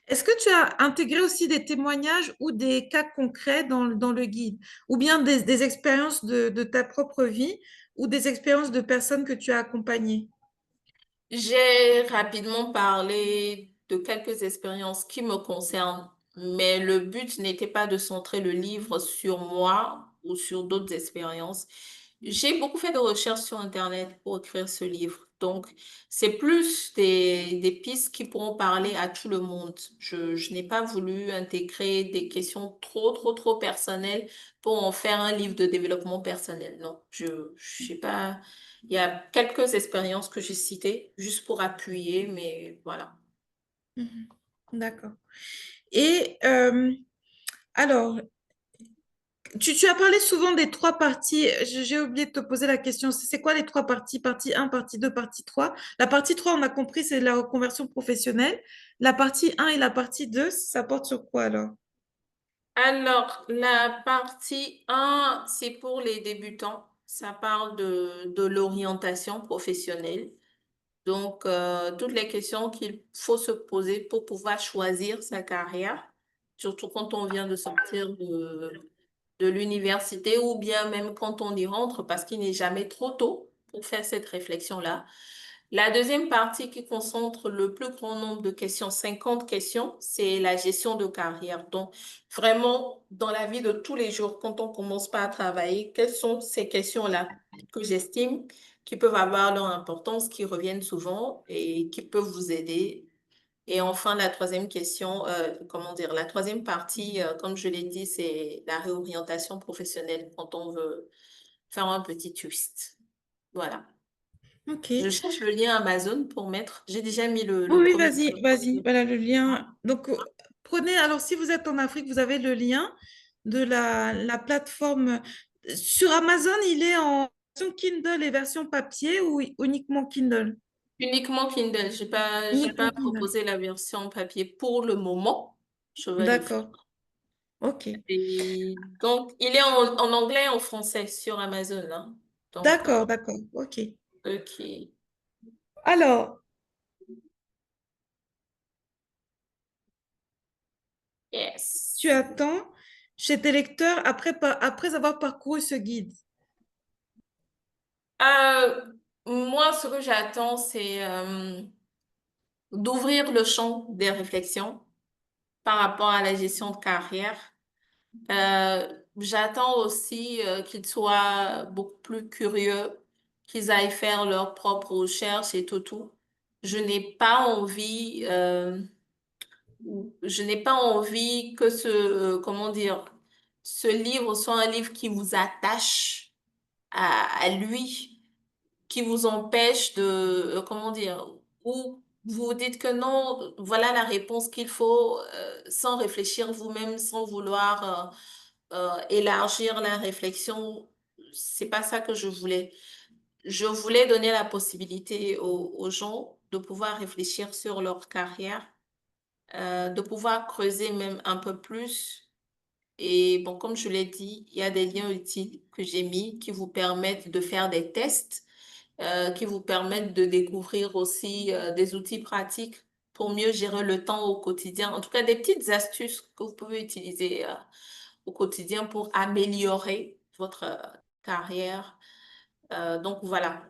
Speaker 1: Est-ce que tu as intégré aussi des témoignages ou des cas concrets dans le guide, ou bien des expériences de ta propre vie ou des expériences de personnes que tu as accompagnées?
Speaker 2: J'ai rapidement parlé de quelques expériences qui me concernent, mais le but n'était pas de centrer le livre sur moi ou sur d'autres expériences. J'ai beaucoup fait de recherches sur Internet pour écrire ce livre. Donc, c'est plus des pistes qui pourront parler à tout le monde. Je n'ai pas voulu intégrer des questions trop, trop, trop personnelles pour en faire un livre de développement personnel. Non, je sais pas. Il y a quelques expériences que j'ai citées juste pour appuyer, mais voilà.
Speaker 1: Mhm. D'accord. Et alors, tu as parlé souvent des trois parties. J'ai oublié de te poser la question. C'est quoi les trois parties? Partie un, partie 2, partie 3. La partie 3, on a compris, c'est la reconversion professionnelle. La partie un et la partie 2, ça porte sur quoi alors?
Speaker 2: Alors, la partie 1, c'est pour les débutants. Ça parle de l'orientation professionnelle. Donc, toutes les questions qu'il faut se poser pour pouvoir choisir sa carrière, surtout quand on vient de sortir de l'université ou bien même quand on y rentre, parce qu'il n'est jamais trop tôt pour faire cette réflexion-là. La deuxième partie qui concentre le plus grand nombre de questions, 50 questions, c'est la gestion de carrière. Donc, vraiment, dans la vie de tous les jours, quand on commence pas à travailler, quelles sont ces questions-là que j'estime qui peuvent avoir leur importance, qui reviennent souvent et qui peuvent vous aider. Et enfin, la troisième question, comment dire, la troisième partie, comme je l'ai dit, c'est la réorientation professionnelle quand on veut faire un petit twist. Voilà.
Speaker 1: Ok.
Speaker 2: Je cherche le lien Amazon pour mettre. J'ai déjà mis
Speaker 1: Oui,
Speaker 2: le
Speaker 1: oui,
Speaker 2: premier.
Speaker 1: vas-y, vas-y. Voilà le lien. Donc, prenez, alors si vous êtes en Afrique, vous avez le lien de la plateforme. Sur Amazon, il est en version Kindle et version papier ou uniquement Kindle?
Speaker 2: Uniquement Kindle. J'ai pas
Speaker 1: Uniquement Kindle.
Speaker 2: proposé la version papier pour le moment. Je vais le faire.
Speaker 1: D'accord. OK.
Speaker 2: Et donc, il est en anglais et en français sur Amazon, hein. Donc,
Speaker 1: D'accord, d'accord. OK.
Speaker 2: ok.
Speaker 1: Alors, tu
Speaker 2: Yes.
Speaker 1: attends chez tes lecteurs après avoir parcouru ce guide.
Speaker 2: Euh, Moi, ce que j'attends, c'est d'ouvrir le champ des réflexions par rapport à la gestion de carrière. J'attends aussi qu'ils soient beaucoup plus curieux, qu'ils aillent faire leurs propres recherches et tout, tout. Je n'ai pas envie, je n'ai pas envie que comment dire, ce livre soit un livre qui vous attache à lui, qui vous empêche de, comment dire, ou vous vous dites que non, voilà la réponse qu'il faut, sans réfléchir vous-même, sans vouloir élargir la réflexion. C'est pas ça que je voulais. Je voulais donner la possibilité aux gens de pouvoir réfléchir sur leur carrière, de pouvoir creuser même un peu plus. Et bon, comme je l'ai dit, il y a des liens utiles que j'ai mis qui vous permettent de faire des tests, qui vous permettent de découvrir aussi des outils pratiques pour mieux gérer le temps au quotidien. En tout cas, des petites astuces que vous pouvez utiliser au quotidien pour améliorer votre carrière. Donc voilà,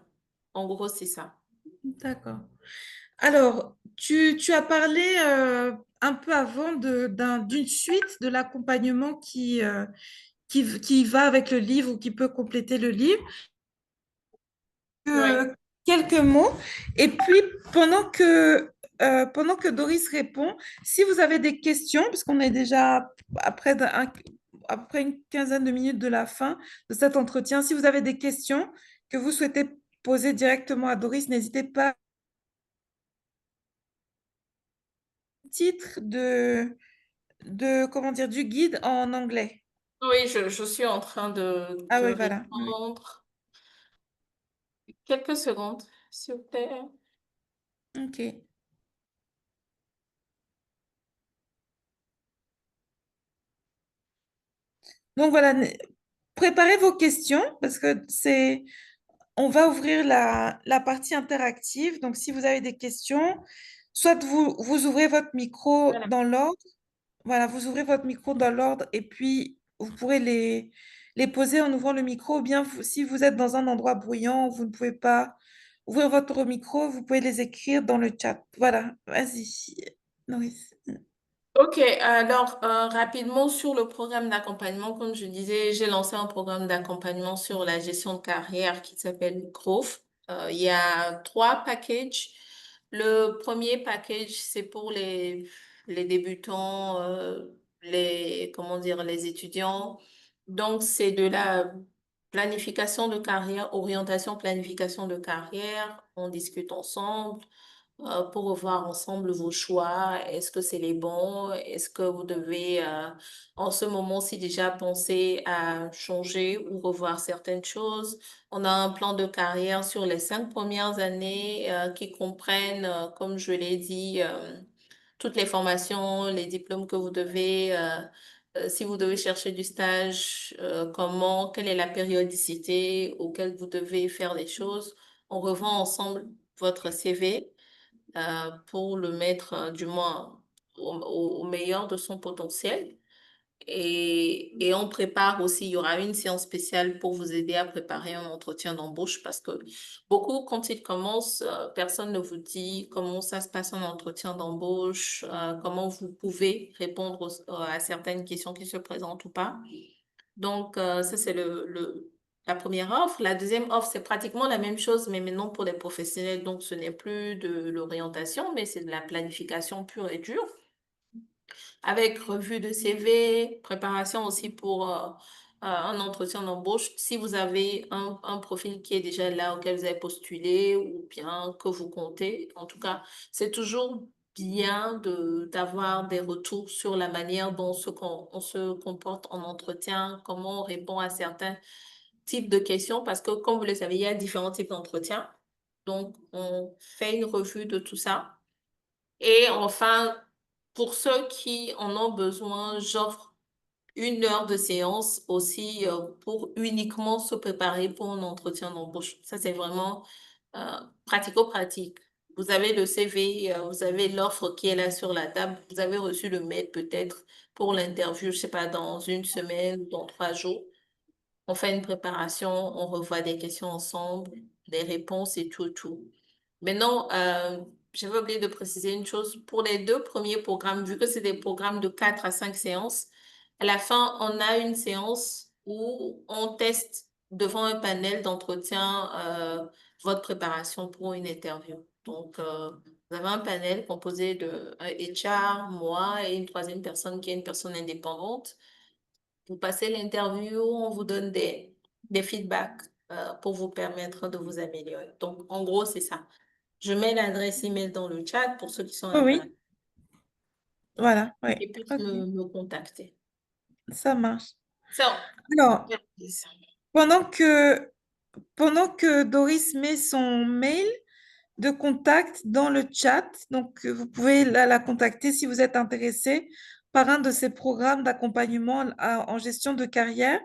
Speaker 2: en gros, c'est ça.
Speaker 1: D'accord. Alors, tu as parlé un peu avant d'une suite de l'accompagnement qui va avec le livre ou qui peut compléter le livre.
Speaker 2: Oui.
Speaker 1: Quelques mots. Et puis, pendant que Doris répond, si vous avez des questions, puisqu'on est déjà après une quinzaine de minutes de la fin de cet entretien, si vous avez des questions que vous souhaitez poser directement à Doris, n'hésitez pas. Titre comment dire, du guide en anglais.
Speaker 2: Oui, je suis en train
Speaker 1: Ah
Speaker 2: de
Speaker 1: oui, voilà. Ouais.
Speaker 2: répondre. Quelques secondes, s'il vous plaît.
Speaker 1: OK. Donc voilà, préparez vos questions parce que on va ouvrir la partie interactive. Donc si vous avez des questions, soit vous ouvrez votre micro
Speaker 2: Voilà.
Speaker 1: dans l'ordre. Voilà, vous ouvrez votre micro dans l'ordre et puis vous pourrez les poser en ouvrant le micro. Ou bien si vous êtes dans un endroit bruyant, vous ne pouvez pas ouvrir votre micro, vous pouvez les écrire dans le chat. Voilà, vas-y, Noris.
Speaker 2: Ok, alors rapidement sur le programme d'accompagnement, comme je disais, j'ai lancé un programme d'accompagnement sur la gestion de carrière qui s'appelle Growth. Il y a trois packages. Le premier package, c'est pour les débutants, comment dire, les étudiants. Donc, c'est de la planification de carrière, orientation, planification de carrière. On discute ensemble pour revoir ensemble vos choix. Est-ce que c'est les bons? Est-ce que vous devez, en ce moment-ci, déjà penser à changer ou revoir certaines choses? On a un plan de carrière sur les 5 premières années qui comprennent, comme je l'ai dit, toutes les formations, les diplômes que vous devez, si vous devez chercher du stage, comment, quelle est la périodicité auquel vous devez faire les choses. On revoit ensemble votre CV pour le mettre du moins au meilleur de son potentiel. Et on prépare aussi, il y aura une séance spéciale pour vous aider à préparer un entretien d'embauche parce que beaucoup, quand ils commencent, personne ne vous dit comment ça se passe un entretien d'embauche, comment vous pouvez répondre à certaines questions qui se présentent ou pas. Donc, ça, c'est la première offre. La deuxième offre, c'est pratiquement la même chose, mais maintenant pour les professionnels. Donc, ce n'est plus de l'orientation, mais c'est de la planification pure et dure, avec revue de CV, préparation aussi pour un entretien d'embauche. Si vous avez un profil qui est déjà là, auquel vous avez postulé, ou bien que vous comptez, en tout cas, c'est toujours bien d'avoir des retours sur la manière dont on se comporte en entretien, comment on répond à certains types de questions, parce que comme vous le savez, il y a différents types d'entretiens. Donc, on fait une revue de tout ça. Et enfin, pour ceux qui en ont besoin, j'offre 1 heure de séance aussi pour uniquement se préparer pour un entretien d'embauche. Ça, c'est vraiment pratico-pratique. Vous avez le CV, vous avez l'offre qui est là sur la table, vous avez reçu le mail peut-être pour l'interview, je sais pas, dans 1 semaine ou dans 3 jours. On fait une préparation, on revoit des questions ensemble, des réponses et tout, tout. Maintenant, j'avais oublié de préciser une chose. Pour les 2 premiers programmes, vu que c'est des programmes de 4 à 5 séances, à la fin, on a une séance où on teste devant un panel d'entretien votre préparation pour une interview. Donc, vous avez un panel composé de un HR, moi et une troisième personne qui est une personne indépendante. Vous passez l'interview, on vous donne des feedbacks pour vous permettre de vous améliorer. Donc, en gros, c'est ça. Je mets l'adresse email dans le chat pour ceux qui sont
Speaker 1: Oui,
Speaker 2: intéressés
Speaker 1: oui, voilà, oui.
Speaker 2: et puissent
Speaker 1: Ok,
Speaker 2: me contacter.
Speaker 1: ça marche.
Speaker 2: Ça,
Speaker 1: Alors, pendant que, pendant que Doris met son mail de contact dans le chat, donc vous pouvez la contacter si vous êtes intéressé par un de ces programmes d'accompagnement en gestion de carrière.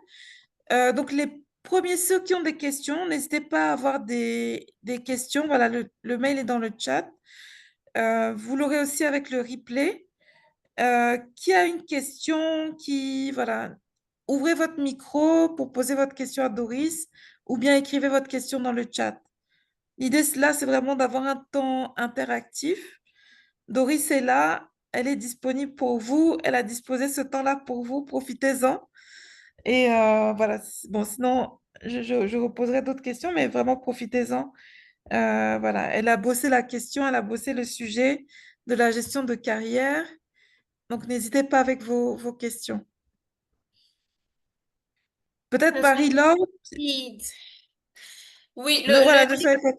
Speaker 1: Donc, les premiers, ceux qui ont des questions, n'hésitez pas à avoir des questions. Voilà, le mail est dans le chat. Vous l'aurez aussi avec le replay. Qui a une question, voilà, ouvrez votre micro pour poser votre question à Doris ou bien écrivez votre question dans le chat. L'idée, là, c'est vraiment d'avoir un temps interactif. Doris est là, elle est disponible pour vous, elle a disposé ce temps-là pour vous, profitez-en. Et voilà, bon, sinon, je reposerai d'autres questions, mais vraiment profitez-en. Voilà, elle a bossé la question, elle a bossé le sujet de la gestion de carrière. Donc, n'hésitez pas avec vos questions. Peut-être
Speaker 2: ça soit
Speaker 1: Marie-Laure.
Speaker 2: rapide. Oui,
Speaker 1: Non, voilà, ne soyez pas.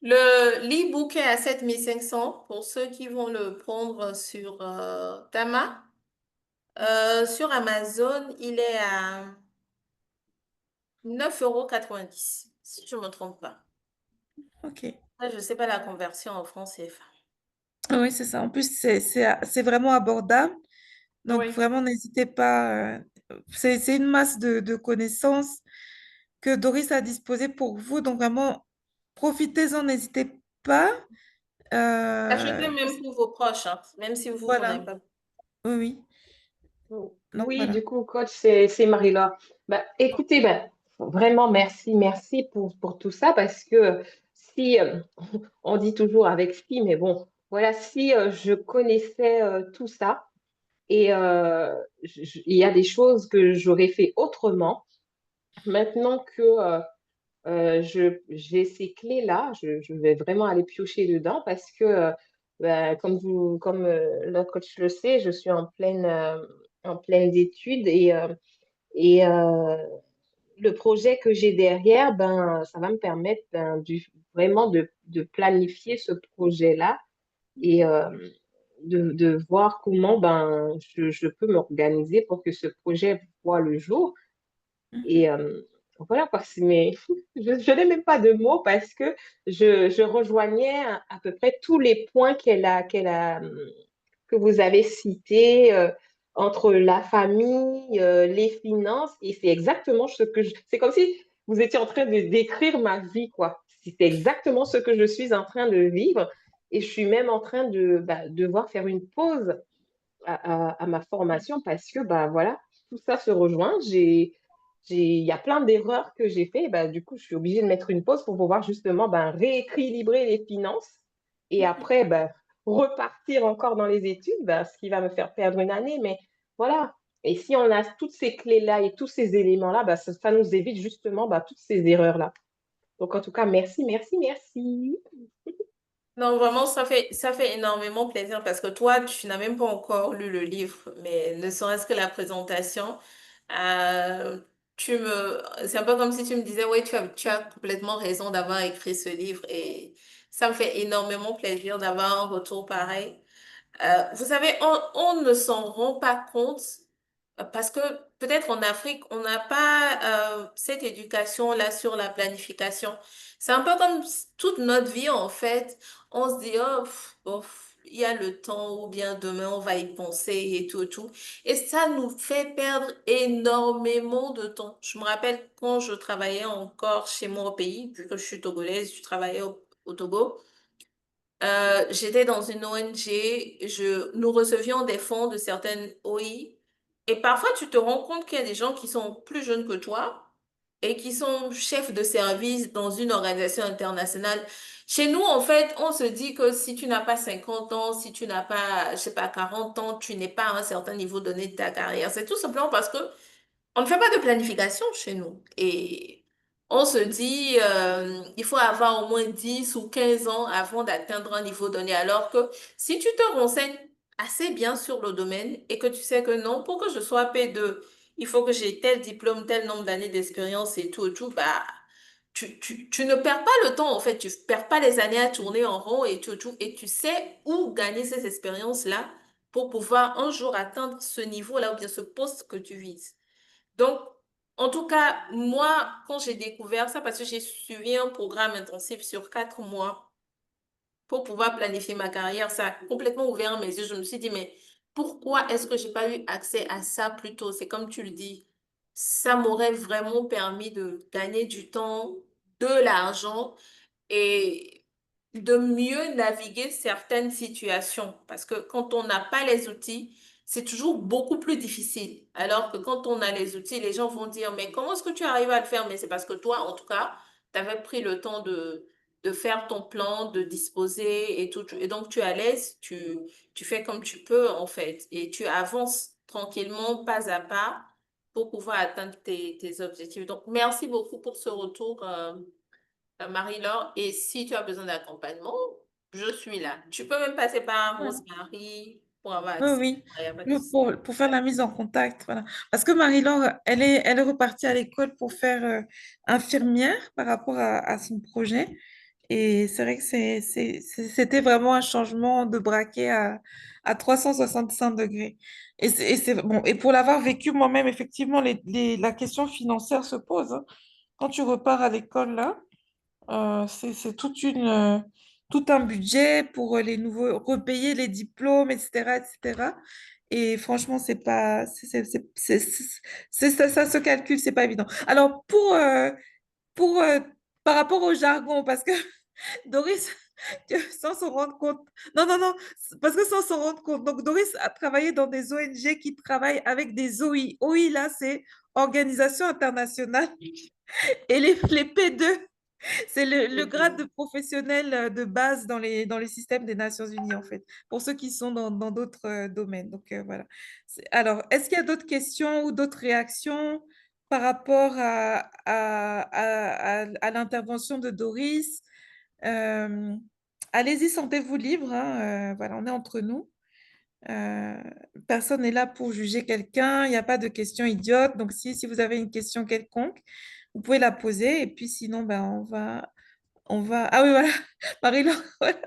Speaker 2: l'e-book est à 7 500 pour ceux qui vont le prendre sur Tama. Sur Amazon, il est à 9,90 € si je ne me trompe pas.
Speaker 1: Ok.
Speaker 2: Là, je ne sais pas la conversion en francs CFA.
Speaker 1: Ah oui, c'est ça. En plus, c'est vraiment abordable. Donc,
Speaker 2: Oui.
Speaker 1: vraiment, n'hésitez pas. C'est une masse de connaissances que Doris a disposées pour vous. Donc, vraiment, profitez-en, n'hésitez pas.
Speaker 2: Achetez
Speaker 1: Euh,
Speaker 2: même pour vos proches, hein, même si vous n'avez
Speaker 1: voilà.
Speaker 2: pas.
Speaker 1: Oui, oui. Donc,
Speaker 3: Oui,
Speaker 1: voilà.
Speaker 3: du coup, coach, c'est Marie-Laure. Bah, écoutez, bah, vraiment, merci pour tout ça parce que si, on dit toujours avec si, mais bon, voilà, si je connaissais tout ça et il y a des choses que j'aurais fait autrement, maintenant que j'ai ces clés-là, je vais vraiment aller piocher dedans parce que, bah, comme le coach le sait, je suis en pleine étude et le projet que j'ai derrière, ben, ça va me permettre vraiment de planifier ce projet-là et de voir comment ben, je peux m'organiser pour que ce projet voit le jour. Et
Speaker 1: Mhm.
Speaker 3: voilà, mais je n'ai même pas de mots parce que je rejoignais à peu près tous les points que vous avez cités entre la famille, les finances, et c'est exactement ce que c'est comme si vous étiez en train de décrire ma vie, quoi. C'est exactement ce que je suis en train de vivre et je suis même en train de devoir faire une pause à ma formation parce que, bah, voilà, tout ça se rejoint. Il y a plein d'erreurs que j'ai fait. Bah, du coup, je suis obligée de mettre une pause pour pouvoir justement ben, rééquilibrer les finances et après ben, repartir encore dans les études, ben, ce qui va me faire perdre une année. Mais voilà. Et si on a toutes ces clés-là et tous ces éléments-là, ben, ça nous évite justement ben, toutes ces erreurs-là. Donc, en tout cas, merci.
Speaker 2: Non, vraiment, ça fait énormément plaisir parce que toi, tu n'as même pas encore lu le livre, mais ne serait-ce que la présentation, euh, c'est un peu comme si tu me disais, oui, tu as complètement raison d'avoir écrit ce livre et Ça me fait énormément plaisir d'avoir un retour pareil. Vous savez, on ne s'en rend pas compte parce que peut-être en Afrique, on n'a pas cette éducation-là sur la planification. C'est un peu comme toute notre vie, en fait. On se dit, oh, bof, il y a le temps ou bien demain, on va y penser et tout, tout. Et ça nous fait perdre énormément de temps. Je me rappelle quand je travaillais encore chez moi au pays, vu que je suis togolaise, je travaillais au Togo. J'étais dans une ONG, nous recevions des fonds de certaines OI et parfois tu te rends compte qu'il y a des gens qui sont plus jeunes que toi et qui sont chefs de service dans une organisation internationale. Chez nous, en fait, on se dit que si tu n'as pas 50 ans, si tu n'as pas, je sais pas, 40 ans, tu n'es pas à un certain niveau donné de ta carrière. C'est tout simplement parce que on ne fait pas de planification chez nous. Et on se dit, il faut avoir au moins 10 ou 15 ans avant d'atteindre un niveau donné. Alors que si tu te renseignes assez bien sur le domaine et que tu sais que non, pour que je sois P2, il faut que j'ai tel diplôme, tel nombre d'années d'expérience et tout, bah, tu ne perds pas le temps, en fait. Tu ne perds pas les années à tourner en rond tout, et tu sais où gagner ces expériences-là pour pouvoir un jour atteindre ce niveau-là ou bien ce poste que tu vises. Donc, en tout cas, moi, quand j'ai découvert ça, parce que j'ai suivi un programme intensif sur 4 mois pour pouvoir planifier ma carrière, ça a complètement ouvert mes yeux. Je me suis dit, mais pourquoi est-ce que j'ai pas eu accès à ça plus tôt? C'est comme tu le dis, ça m'aurait vraiment permis de gagner du temps, de l'argent et de mieux naviguer certaines situations. Parce que quand on n'a pas les outils, c'est toujours beaucoup plus difficile. Alors que quand on a les outils, les gens vont dire, mais comment est-ce que tu arrives à le faire? Mais c'est parce que toi, en tout cas, tu avais pris le temps de faire ton plan, de disposer et tout. Et donc, tu es à l'aise, tu fais comme tu peux, en fait. Et tu avances tranquillement, pas à pas, pour pouvoir atteindre tes objectifs. Donc, merci beaucoup pour ce retour. Marie-Laure, et si tu as besoin d'accompagnement, je suis là. Tu peux même passer par Rosemary pour avoir
Speaker 1: Oui,
Speaker 2: accès.
Speaker 1: oui.
Speaker 2: Il n'y a pas de
Speaker 1: Oui,
Speaker 2: souci.
Speaker 1: pour faire la mise en contact, voilà. Parce que Marie-Laure, elle est repartie à l'école pour faire infirmière par rapport à son projet. Et c'est vrai que c'était vraiment un changement de braquet à 365 degrés. Bon. Et pour l'avoir vécu moi-même, effectivement, la question financière se pose, hein. Quand tu repars à l'école, là, c'est tout un budget pour les nouveaux, repayer les diplômes, etc., etc. Et franchement, c'est pas, ça se calcule, c'est pas évident. Alors, pour, par rapport au jargon, parce que Doris, sans s'en rendre compte, non, non, non, parce que sans s'en rendre compte, donc Doris a travaillé dans des ONG qui travaillent avec des OI. OI, là, c'est Organisation internationale. Et les P2, c'est le grade de professionnel de base dans les systèmes des Nations Unies, en fait, pour ceux qui sont dans d'autres domaines. Donc, voilà. Alors, est-ce qu'il y a d'autres questions ou d'autres réactions par rapport à l'intervention de Doris? Euh, Allez-y, sentez-vous libre, hein, voilà, on est entre nous. Euh, Personne n'est là pour juger quelqu'un. Il n'y a pas de questions idiotes. Donc, si vous avez une question quelconque, vous pouvez la poser. Et puis, sinon, ben, on va... Ah oui, voilà, Marie-Laure, voilà.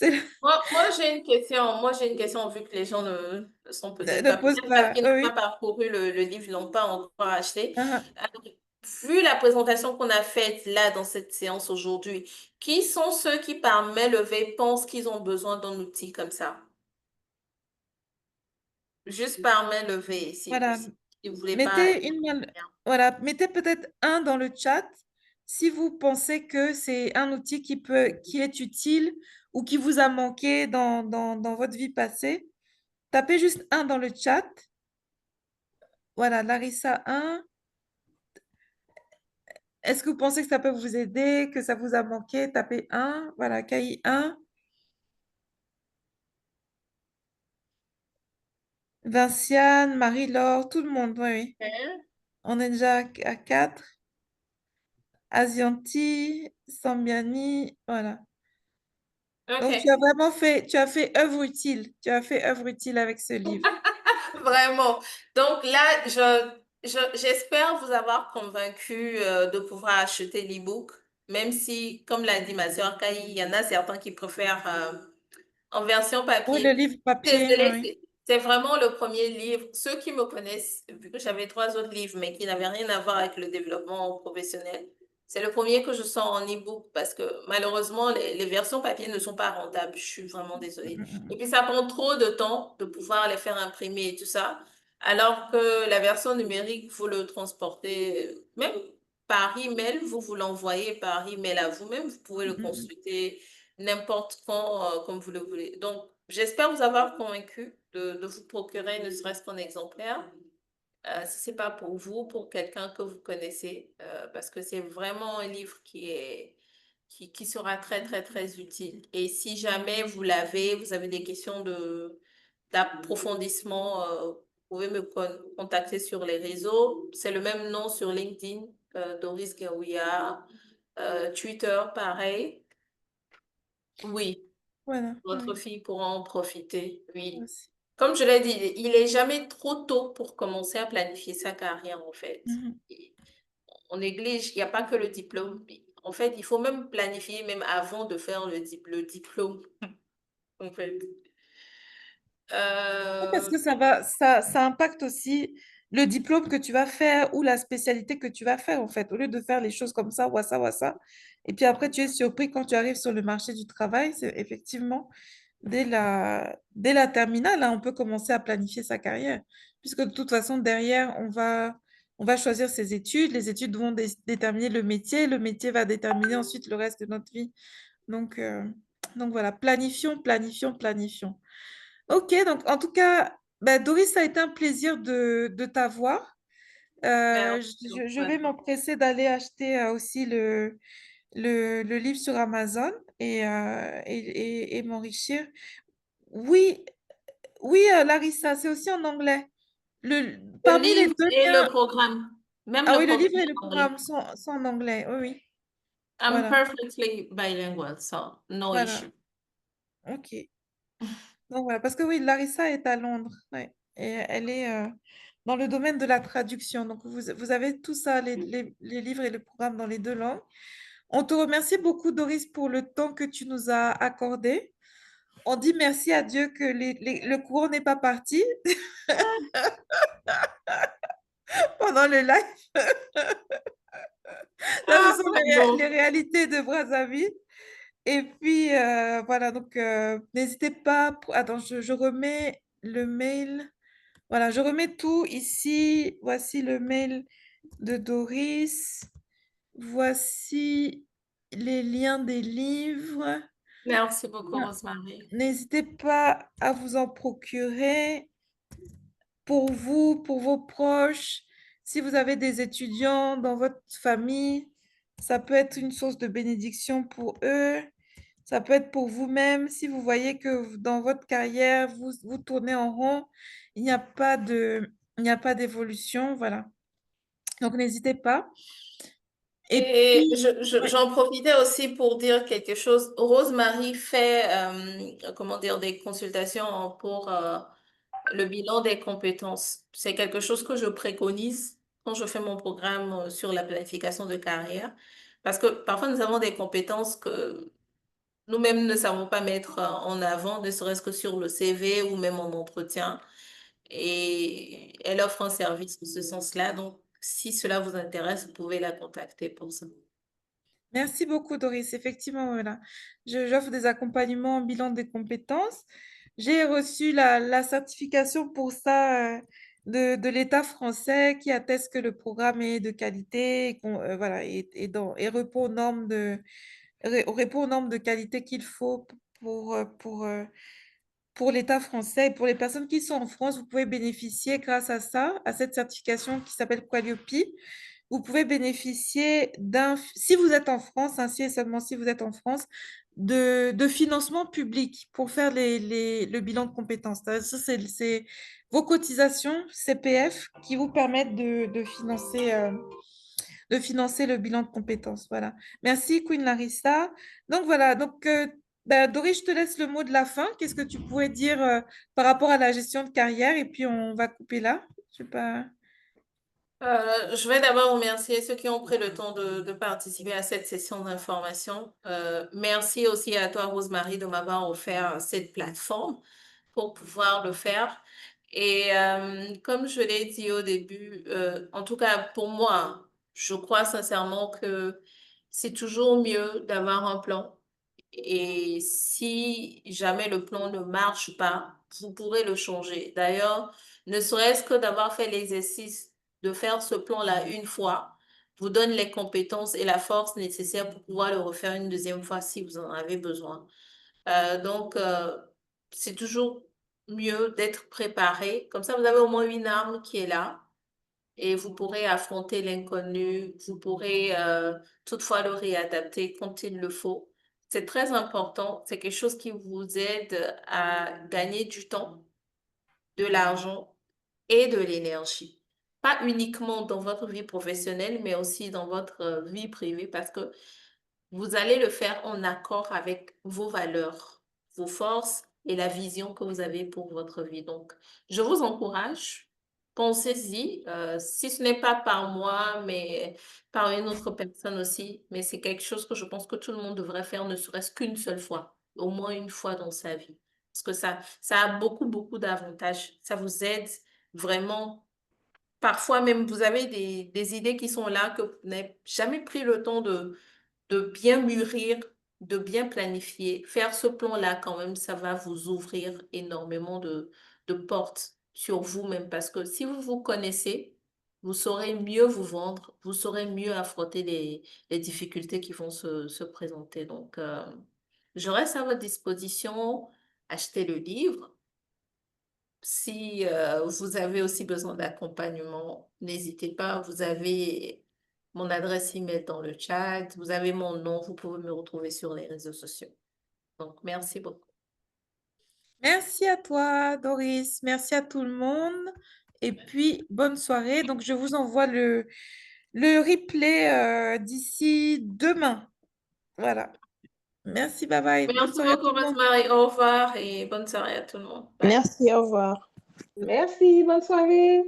Speaker 2: J'ai une question. Moi, j'ai une question, vu que les gens ne sont peut-être
Speaker 1: Ne
Speaker 2: pas,
Speaker 1: pose
Speaker 2: peut-être parce
Speaker 1: pas.
Speaker 2: qu'ils
Speaker 1: Oui,
Speaker 2: n'ont pas
Speaker 1: oui.
Speaker 2: parcouru le livre, ils l'ont pas encore acheté.
Speaker 1: Ah,
Speaker 2: Euh, Vu la présentation qu'on a faite là dans cette séance aujourd'hui, qui sont ceux qui, par main levée, pensent qu'ils ont besoin d'un outil comme ça? Juste par main levée,
Speaker 1: voilà.
Speaker 2: si vous voulez pas.
Speaker 1: Mettez voilà. Mettez peut-être un dans le chat si vous pensez que c'est un outil qui est utile ou qui vous a manqué dans votre vie passée. Tapez juste un dans le chat. Voilà, Larissa, un. Est-ce que vous pensez que ça peut vous aider, que ça vous a manqué? Tapez un. Voilà, Caï, un. Vinciane, Marie-Laure, tout le monde, oui, oui.
Speaker 2: Hein?
Speaker 1: On est déjà à 4. Asianti, Sambiani, voilà. Donc,
Speaker 2: Ok.
Speaker 1: tu as fait œuvre utile. Tu as fait œuvre utile avec ce livre.
Speaker 2: Vraiment. Donc là, j'espère vous avoir convaincu de pouvoir acheter l'e-book. Même si, comme l'a dit ma sœur Kai, il y en a certains qui préfèrent en version
Speaker 1: Oui, le
Speaker 2: papier.
Speaker 1: livre papier,
Speaker 2: Désolée,
Speaker 1: oui.
Speaker 2: c'est vraiment le premier livre. Ceux qui me connaissent, vu que j'avais trois autres livres, mais qui n'avaient rien à voir avec le développement professionnel, c'est le premier que je sors en e-book parce que malheureusement, les versions papier ne sont pas rentables. Je suis vraiment désolée. Et puis, ça prend trop de temps de pouvoir les faire imprimer et tout ça. Alors que la version numérique, vous le transportez, même par email, vous l'envoyez par email à vous-même, vous pouvez le consulter n'importe quand, comme vous le voulez. Donc, j'espère vous avoir convaincu de vous procurer ne serait-ce qu'un exemplaire. Si c'est pas pour vous, pour quelqu'un que vous connaissez, parce que c'est vraiment un livre qui sera très, très, très utile. Et si jamais vous avez des questions d'approfondissement, vous pouvez me contacter sur les réseaux. C'est le même nom sur LinkedIn, Doris Guéouillard, Twitter, pareil. Oui,
Speaker 1: Voilà,
Speaker 2: votre
Speaker 1: oui.
Speaker 2: fille pourra en profiter, oui.
Speaker 1: Aussi.
Speaker 2: Comme je l'ai dit, il est jamais trop tôt pour commencer à planifier sa carrière, en fait.
Speaker 1: Mhm.
Speaker 2: Et on néglige, il n'y a pas que le diplôme. En fait, il faut même planifier même avant de faire le diplôme, en fait.
Speaker 1: Oui, parce
Speaker 2: Euh,
Speaker 1: que ça impacte aussi le diplôme que tu vas faire ou la spécialité que tu vas faire, en fait. Au lieu de faire les choses comme ça, ou ça. Et puis après, tu es surpris quand tu arrives sur le marché du travail. C'est effectivement, dès la terminale, hein, on peut commencer à planifier sa carrière. Puisque de toute façon, derrière, on va choisir ses études. Les études vont déterminer le métier. Le métier va déterminer ensuite le reste de notre vie. Donc, euh, donc voilà, planifions, planifions, planifions. Ok, donc en tout cas, bah, Doris, ça a été un plaisir de t'avoir.
Speaker 2: Merci.
Speaker 1: Je vais m'empresser d'aller acheter aussi le livre sur Amazon et m'enrichir. Oui, oui, Larissa, c'est aussi en anglais.
Speaker 2: Le
Speaker 1: Parmi les
Speaker 2: livre
Speaker 1: deux
Speaker 2: et le
Speaker 1: liens,
Speaker 2: programme, même
Speaker 1: ah
Speaker 2: le
Speaker 1: oui, le
Speaker 2: programme
Speaker 1: livre et le
Speaker 2: en anglais.
Speaker 1: programme sont en anglais. Oui, oui,
Speaker 2: I'm
Speaker 1: voilà,
Speaker 2: perfectly bilingual, so no
Speaker 1: voilà.
Speaker 2: issue.
Speaker 1: Ok. Donc voilà, parce que oui, Larissa est à Londres, ouais, et elle est dans le domaine de la traduction. Donc vous avez tout ça, les livres et le programme dans les deux langues. On te remercie beaucoup, Doris, pour le temps que tu nous as accordé. On dit merci à Dieu que le courant n'est pas parti pendant le live. Là, ce
Speaker 2: Ah,
Speaker 1: sont les
Speaker 2: pardon.
Speaker 1: réalités de Brazzaville. Et puis, voilà, donc n'hésitez pas. Attends, je remets le mail. Voilà, je remets tout ici. Voici le mail de Doris. Voici les liens des livres.
Speaker 2: Merci beaucoup,
Speaker 1: Voilà.
Speaker 2: Rosemary.
Speaker 1: N'hésitez pas à vous en procurer pour vous, pour vos proches. Si vous avez des étudiants dans votre famille, ça peut être une source de bénédiction pour eux. Ça peut être pour vous-même. Si vous voyez que dans votre carrière, vous tournez en rond, il n'y a pas d'évolution. Voilà. Donc, n'hésitez pas. Et
Speaker 2: Et
Speaker 1: puis, ouais.
Speaker 2: j'en profitais aussi pour dire quelque chose. Rosemary fait, comment dire, des consultations pour le bilan des compétences. C'est quelque chose que je préconise quand je fais mon programme sur la planification de carrière. Parce que parfois, nous avons des compétences que nous-mêmes ne savons pas mettre en avant, ne serait-ce que sur le CV ou même en entretien. Et elle offre un service en ce sens-là. Donc, si cela vous intéresse, vous pouvez la contacter pour ça.
Speaker 1: Merci beaucoup, Doris. Effectivement, voilà. J'offre des accompagnements en bilan des compétences. J'ai reçu la certification pour ça de l'État français qui atteste que le programme est de qualité voilà, et répond aux normes de qualité qu'il faut pour l'État français. Et pour les personnes qui sont en France, vous pouvez bénéficier grâce à ça, à cette certification qui s'appelle Qualiopi. Vous pouvez bénéficier si vous êtes en France, ainsi et seulement si vous êtes en France, de financement public pour faire le bilan de compétences. Ça, c'est vos cotisations CPF qui vous permettent de financer le bilan de compétences. Voilà. Merci, Queen Larissa. Donc, voilà. Donc, bah, Doris, je te laisse le mot de la fin. Qu'est-ce que tu pourrais dire par rapport à la gestion de carrière? Et puis, on va couper là. Je sais pas.
Speaker 2: Je vais d'abord remercier ceux qui ont pris le temps de participer à cette session d'information. Merci aussi à toi, Rosemary, de m'avoir offert cette plateforme pour pouvoir le faire. Et comme je l'ai dit au début, en tout cas pour moi, je crois sincèrement que c'est toujours mieux d'avoir un plan. Et si jamais le plan ne marche pas, vous pourrez le changer. D'ailleurs, ne serait-ce que d'avoir fait l'exercice de faire ce plan-là une fois, vous donne les compétences et la force nécessaires pour pouvoir le refaire une deuxième fois si vous en avez besoin. Donc, c'est toujours mieux d'être préparé. Comme ça, vous avez au moins une arme qui est là et vous pourrez affronter l'inconnu. Vous pourrez toutefois le réadapter quand il le faut. C'est très important. C'est quelque chose qui vous aide à gagner du temps, de l'argent et de l'énergie. Pas uniquement dans votre vie professionnelle, mais aussi dans votre vie privée parce que vous allez le faire en accord avec vos valeurs, vos forces et la vision que vous avez pour votre vie. Donc, je vous encourage, pensez-y, si ce n'est pas par moi, mais par une autre personne aussi. Mais c'est quelque chose que je pense que tout le monde devrait faire, ne serait-ce qu'une seule fois, au moins une fois dans sa vie. Parce que ça a beaucoup, beaucoup d'avantages. Ça vous aide vraiment. Parfois même, vous avez des idées qui sont là que vous n'avez jamais pris le temps de bien mûrir, de bien planifier. Faire ce plan-là, quand même, ça va vous ouvrir énormément de portes sur vous-même parce que si vous vous connaissez, vous saurez mieux vous vendre, vous saurez mieux affronter les difficultés qui vont se présenter. Donc, je reste à votre disposition. Achetez le livre. Si vous avez aussi besoin d'accompagnement, n'hésitez pas. Vous avez mon adresse email dans le chat. Vous avez mon nom. Vous pouvez me retrouver sur les réseaux sociaux. Donc, merci beaucoup.
Speaker 1: Merci à toi, Doris. Merci à tout le monde. Et puis, bonne soirée. Donc, je vous envoie le replay d'ici demain. Voilà. Merci, bye bye. Bonne
Speaker 2: Merci
Speaker 1: soirée à
Speaker 2: beaucoup,
Speaker 1: tout le monde.
Speaker 2: Rosemary. Au revoir et bonne soirée à tout le monde. Bye.
Speaker 4: Merci, au revoir.
Speaker 3: Merci, bonne soirée.